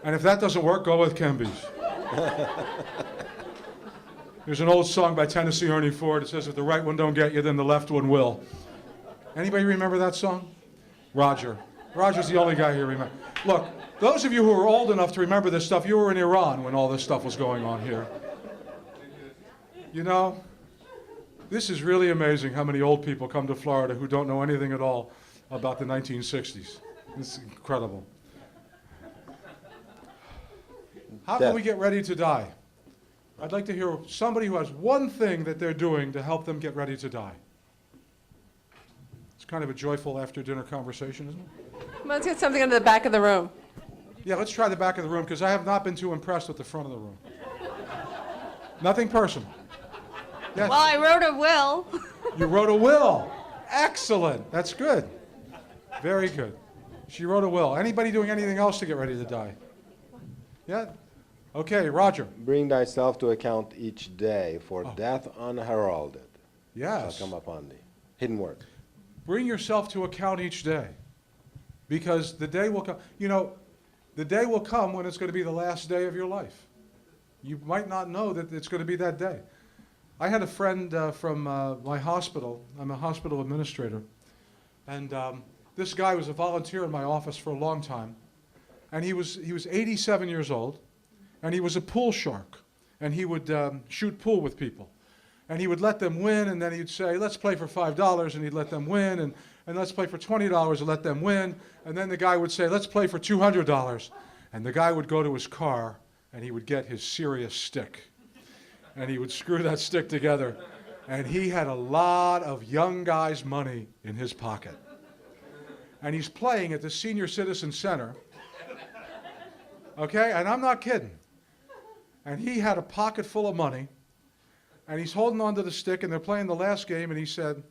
And if that doesn't work, go with Kemby's. There's an old song by Tennessee Ernie Ford. It says, if the right one don't get you, then the left one will. Anybody remember that song? Roger. Roger's the only guy here remember. Look, those of you who are old enough to remember this stuff, you were in Iran when all this stuff was going on here. You know, this is really amazing how many old people come to Florida who don't know anything at all about the 1960s. It's incredible. How can we get ready to die? I'd like to hear somebody who has one thing that they're doing to help them get ready to die. It's kind of a joyful after-dinner conversation, isn't it? Let's get something in the back of the room. Yeah, let's try the back of the room, because I have not been too impressed with the front of the room. Nothing personal. Yes. Well, I wrote a will. You wrote a will. Excellent. That's good. Very good. She wrote a will. Anybody doing anything else to get ready to die? Yeah? Okay, Roger. Bring thyself to account each day, for death unheralded Yes. shall come upon thee. Hidden word. Bring yourself to account each day, because the day will come. You know, the day will come when it's going to be the last day of your life. You might not know that it's going to be that day. I had a friend from my hospital. I'm a hospital administrator. And this guy was a volunteer in my office for a long time. And he was 87 years old. And he was a pool shark. And he would shoot pool with people. And he would let them win, and then he'd say, let's play for $5, and he'd let them win, and let's play for $20 and let them win. And then the guy would say, let's play for $200. And the guy would go to his car, and he would get his serious stick. And he would screw that stick together. And he had a lot of young guys' money in his pocket. And he's playing at the Senior Citizen Center. Okay, and I'm not kidding. and he had a pocket full of money, and he's holding onto the stick, and they're playing the last game, and he said,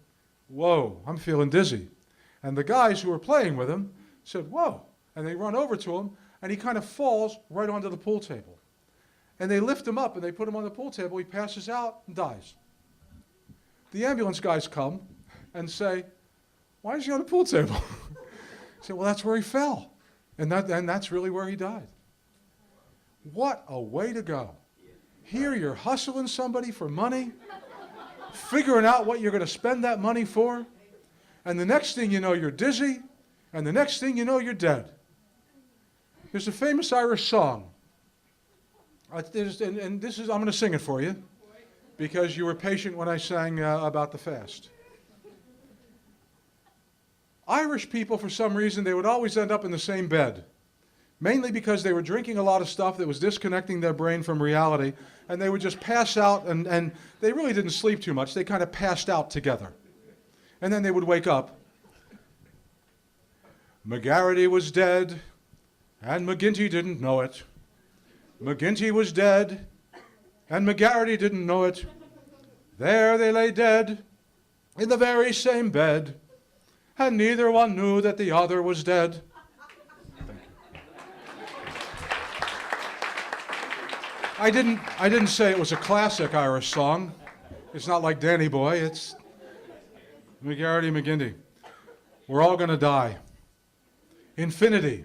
"Whoa, I'm feeling dizzy." And the guys who were playing with him said, "Whoa," and they run over to him, and he kind of falls right onto the pool table. And they lift him up, and they put him on the pool table. He passes out and dies. The ambulance guys come and say, "Why is he on the pool table?" I say, "Well, that's where he fell, and that's really where he died." What a way to go. Here you're hustling somebody for money, figuring out what you're going to spend that money for, and the next thing you know, you're dizzy, and the next thing you know, you're dead. There's a famous Irish song. I'm going to sing it for you, because you were patient when I sang about the fast. Irish people, for some reason, they would always end up in the same bed, mainly because they were drinking a lot of stuff that was disconnecting their brain from reality, and they would just pass out, and they really didn't sleep too much. They kind of passed out together. And then they would wake up. McGarity was dead, and McGinty didn't know it. McGinty was dead, and McGarity didn't know it. There they lay dead, in the very same bed, and neither one knew that the other was dead. I didn't say it was a classic Irish song. It's not like Danny Boy, it's McGarity McGinty. We're all going to die. Infinity.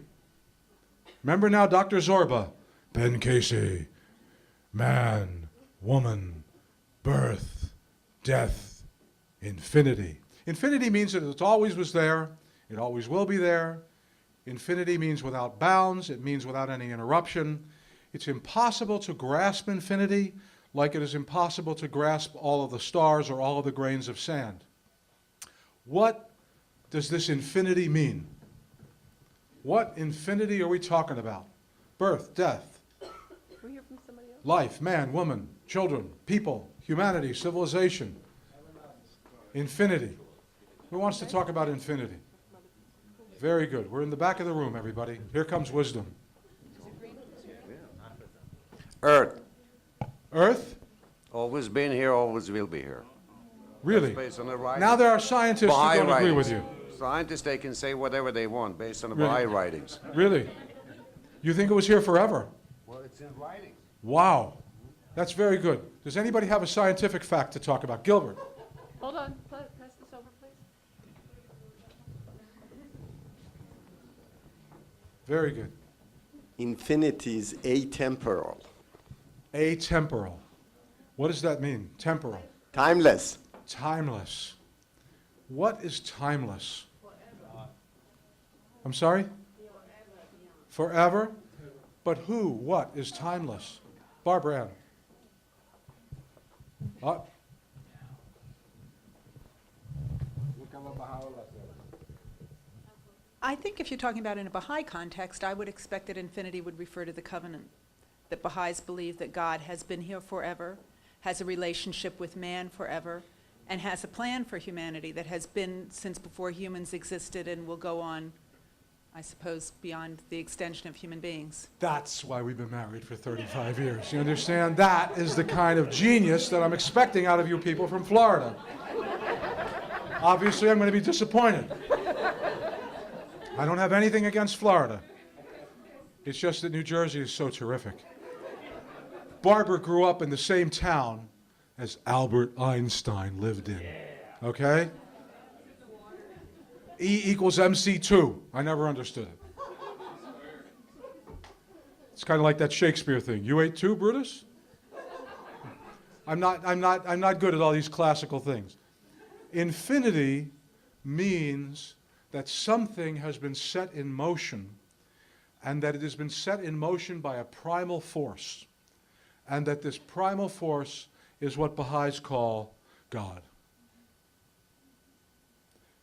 Remember now Dr. Zorba, Ben Casey, man, woman, birth, death, infinity. Infinity means that it always was there, it always will be there. Infinity means without bounds, it means without any interruption. It's impossible to grasp infinity like it is impossible to grasp all of the stars or all of the grains of sand. What does this infinity mean? What infinity are we talking about? Birth, death, Can we hear from somebody else? life, man, woman, children, people, humanity, civilization. Infinity. Who wants to talk about infinity? Very good. We're in the back of the room, everybody. Here comes wisdom. Earth. Earth? Always been here, always will be here. Really? That's based on the writings. Now there are scientists who Baha'i don't agree writings. with you. Scientists, they can say whatever they want based on the Really? Baha'i writings. Really? You think it was here forever? Well, it's in writing. Wow. That's very good. Does anybody have a scientific fact to talk about? Gilbert. Hold on, pass this over, please. Very good. Infinity is atemporal. Atemporal. What does that mean? Temporal. Timeless. Timeless. What is timeless? I'm sorry? Forever? But who, what is timeless? Barbara Ann. I think if you're talking about in a Baha'i context, I would expect that infinity would refer to the covenant. That Baha'is believe that God has been here forever, has a relationship with man forever, and has a plan for humanity that has been since before humans existed and will go on, I suppose, beyond the extension of human beings. That's why we've been married for 35 years. You understand? That is the kind of genius that I'm expecting out of you people from Florida. Obviously, I'm going to be disappointed. I don't have anything against Florida. It's just that New Jersey is so terrific. Barbara grew up in the same town as Albert Einstein lived in. Okay? E equals MC2. I never understood it. It's kind of like that Shakespeare thing. You ate too, Brutus? I'm not good at all these classical things. Infinity means that something has been set in motion, and that it has been set in motion by a primal force, and that this primal force is what Baha'is call God.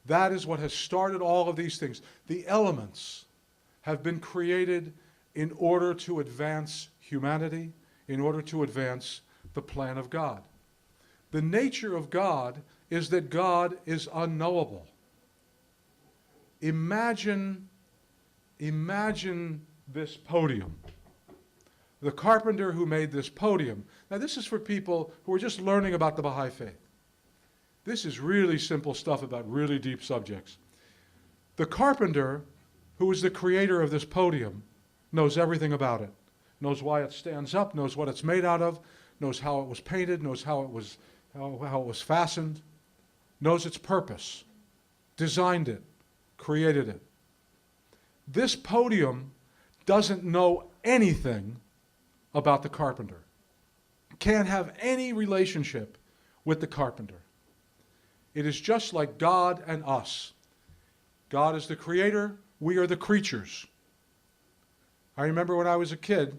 That is what has started all of these things. The elements have been created in order to advance humanity, in order to advance the plan of God. The nature of God is that God is unknowable. Imagine this podium. The carpenter who made this podium. Now this is for people who are just learning about the Baha'i faith. This is really simple stuff about really deep subjects. The carpenter, who is the creator of this podium, knows everything about it. Knows why it stands up, knows what it's made out of, knows how it was painted, knows how it was fastened, knows its purpose, designed it, created it. This podium doesn't know anything about the carpenter. Can't have any relationship with the carpenter. It is just like God and us. God is the creator, we are the creatures. I remember when I was a kid,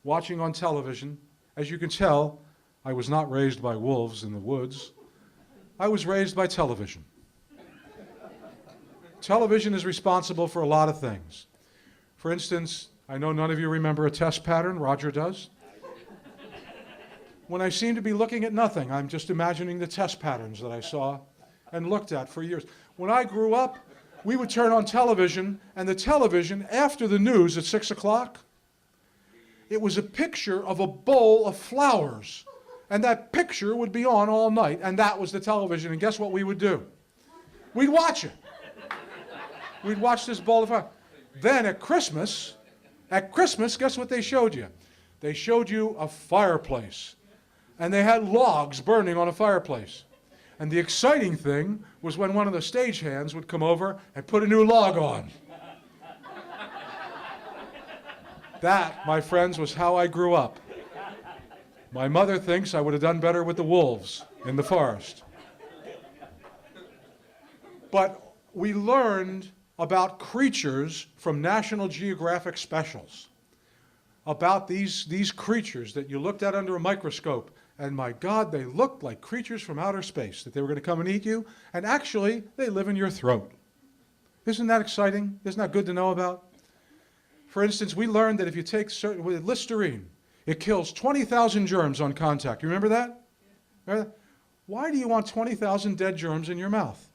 watching on television. As you can tell, I was not raised by wolves in the woods. I was raised by television. Television is responsible for a lot of things. For instance, I know none of you remember a test pattern. Roger does. When I seem to be looking at nothing, I'm just imagining the test patterns that I saw and looked at for years. When I grew up, we would turn on television, and the television, after the news at 6 o'clock, it was a picture of a bowl of flowers. And that picture would be on all night, and that was the television. And guess what we would do? We'd watch it. We'd watch this bowl of flowers. Then at Christmas, guess what they showed you? They showed you a fireplace. And they had logs burning on a fireplace. And the exciting thing was when one of the stagehands would come over and put a new log on. That, my friends, was how I grew up. My mother thinks I would have done better with the wolves in the forest. But we learned about creatures from National Geographic specials. About these creatures that you looked at under a microscope, and my God, they looked like creatures from outer space, that they were going to come and eat you, and actually, they live in your throat. Isn't that exciting? Isn't that good to know about? For instance, we learned that if you take with Listerine, it kills 20,000 germs on contact. You remember that? Yeah. Why do you want 20,000 dead germs in your mouth?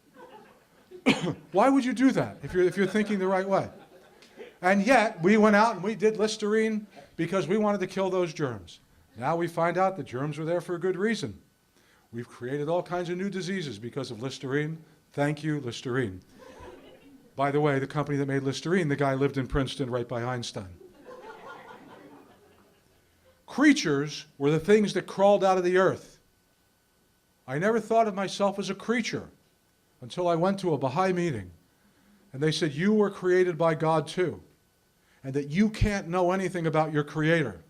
Why would you do that if you're thinking the right way? And yet, we went out and we did Listerine because we wanted to kill those germs. Now we find out the germs were there for a good reason. We've created all kinds of new diseases because of Listerine. Thank you, Listerine. By the way, the company that made Listerine, the guy lived in Princeton right by Einstein. Creatures were the things that crawled out of the earth. I never thought of myself as a creature until I went to a Baha'i meeting. And they said, you were created by God too, and that you can't know anything about your creator.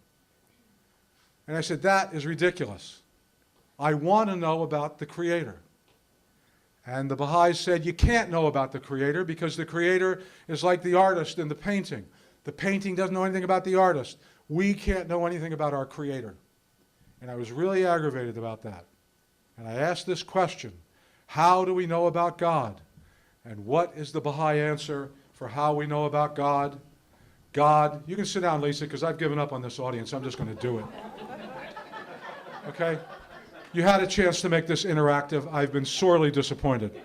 And I said, that is ridiculous. I want to know about the creator. And the Baha'is said, you can't know about the creator because the creator is like the artist in the painting. The painting doesn't know anything about the artist. We can't know anything about our creator. And I was really aggravated about that. And I asked this question, how do we know about God? And what is the Baha'i answer for how we know about God? God, you can sit down, Lisa, because I've given up on this audience. I'm just going to do it. Okay? You had a chance to make this interactive. I've been sorely disappointed.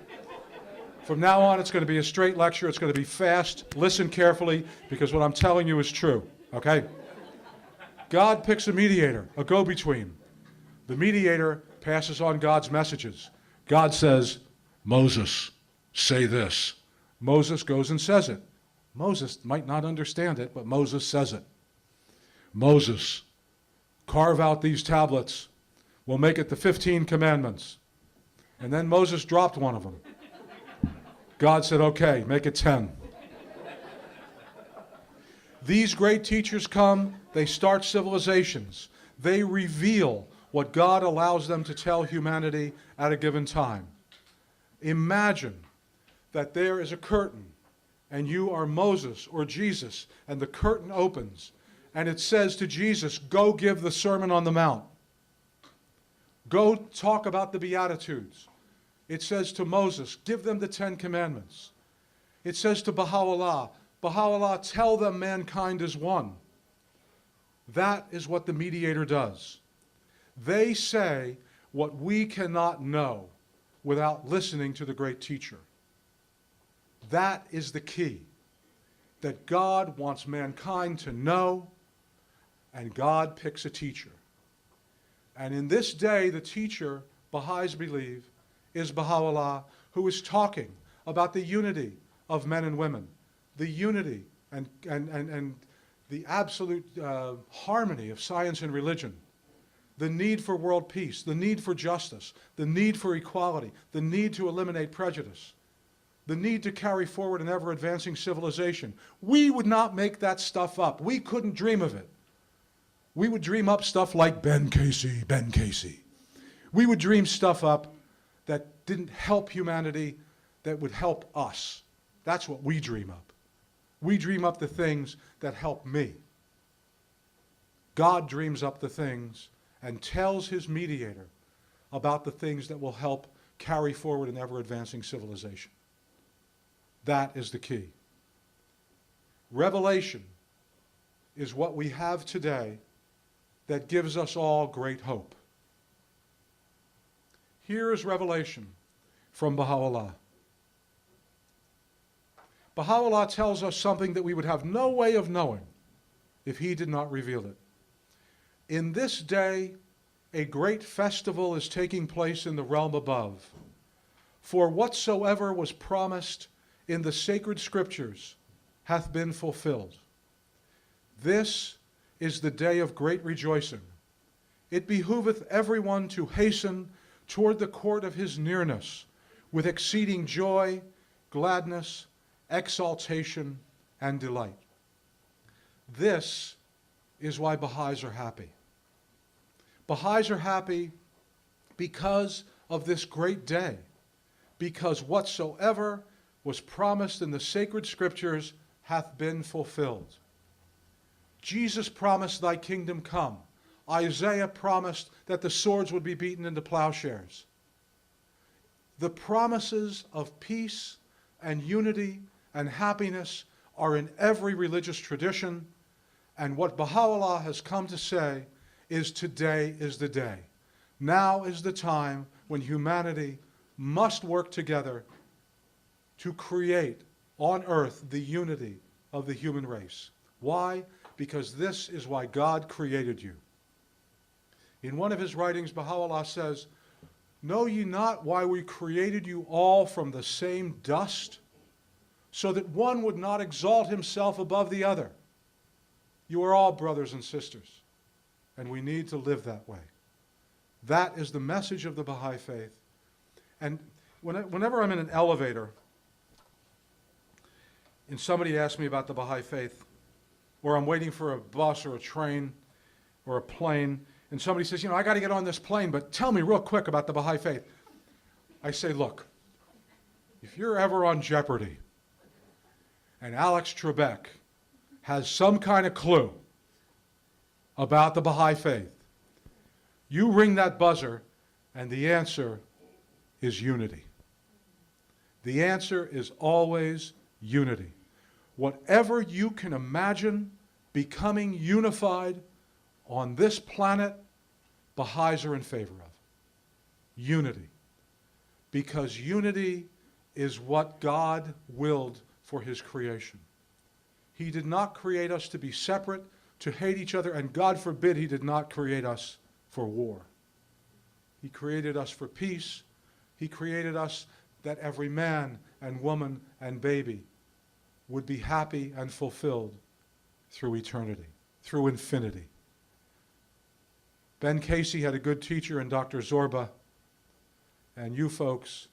From now on, it's going to be a straight lecture. It's going to be fast. Listen carefully, because what I'm telling you is true. Okay? God picks a mediator, a go-between. The mediator passes on God's messages. God says, Moses, say this. Moses goes and says it. Moses might not understand it, but Moses says it. Moses, carve out these tablets. We'll make it the 15 commandments. And then Moses dropped one of them. God said, okay, make it 10. These great teachers come, they start civilizations. They reveal what God allows them to tell humanity at a given time. Imagine that there is a curtain, and you are Moses or Jesus, and the curtain opens, and it says to Jesus, go give the Sermon on the Mount. Go talk about the Beatitudes. It says to Moses, give them the 10 Commandments. It says to Baha'u'llah, Baha'u'llah, tell them mankind is one. That is what the mediator does. They say what we cannot know without listening to the great teacher. That is the key, that God wants mankind to know and God picks a teacher. And in this day, the teacher, Baha'is believe, is Baha'u'llah, who is talking about the unity of men and women, the unity and the absolute harmony of science and religion, the need for world peace, the need for justice, the need for equality, the need to eliminate prejudice, the need to carry forward an ever-advancing civilization. We would not make that stuff up. We couldn't dream of it. We would dream up stuff like Ben Casey, Ben Casey. We would dream stuff up that didn't help humanity, that would help us. That's what we dream up. We dream up the things that help me. God dreams up the things and tells his mediator about the things that will help carry forward an ever-advancing civilization. That is the key. Revelation is what we have today that gives us all great hope. Here is revelation from Baha'u'llah. Baha'u'llah tells us something that we would have no way of knowing if he did not reveal it. In this day, a great festival is taking place in the realm above. For whatsoever was promised in the sacred scriptures hath been fulfilled. This is the day of great rejoicing. It behooveth everyone to hasten toward the court of his nearness with exceeding joy, gladness, exaltation, and delight. This is why Baha'is are happy. Baha'is are happy because of this great day, because whatsoever was promised in the sacred scriptures hath been fulfilled. Jesus promised, thy kingdom come. Isaiah promised that the swords would be beaten into plowshares. The promises of peace and unity and happiness are in every religious tradition, and what Baha'u'llah has come to say is today is the day. Now is the time when humanity must work together to create on earth the unity of the human race. Why? Because this is why God created you. In one of his writings, Baha'u'llah says, know ye not why we created you all from the same dust, so that one would not exalt himself above the other? You are all brothers and sisters, and we need to live that way. That is the message of the Baha'i faith. And whenever I'm in an elevator and somebody asks me about the Baha'i faith, or I'm waiting for a bus or a train or a plane, and somebody says, I got to get on this plane, but tell me real quick about the Baha'i faith. I say, look, if you're ever on Jeopardy and Alex Trebek has some kind of clue about the Baha'i faith, you ring that buzzer, and the answer is unity. The answer is always unity. Whatever you can imagine becoming unified on this planet, Baha'is are in favor of. Unity. Because unity is what God willed for his creation. He did not create us to be separate, to hate each other, and God forbid he did not create us for war. He created us for peace. He created us that every man and woman and baby would be happy and fulfilled through eternity, through infinity. Ben Casey had a good teacher in Dr. Zorba, and you folks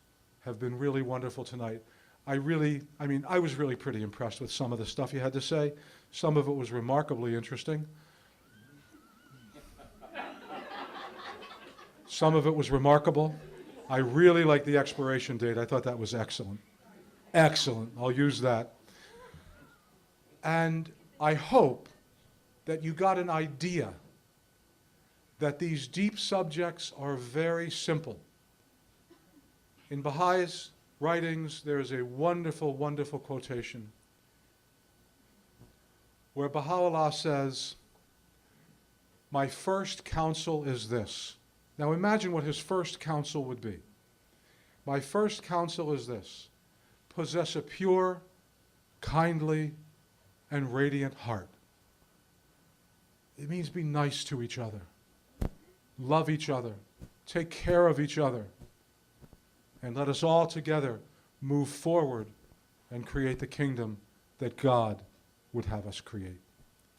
have been really wonderful tonight. I was really pretty impressed with some of the stuff you had to say. Some of it was remarkably interesting. Some of it was remarkable. I really liked the expiration date. I thought that was excellent. Excellent. I'll use that. And I hope that you got an idea that these deep subjects are very simple. In Baha'is writings, there is a wonderful, wonderful quotation where Baha'u'llah says, my first counsel is this. Now imagine what his first counsel would be. My first counsel is this: possess a pure, kindly, and radiant heart. It means be nice to each other, love each other, take care of each other, and let us all together move forward and create the kingdom that God would have us create.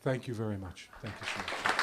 Thank you very much. Thank you so much.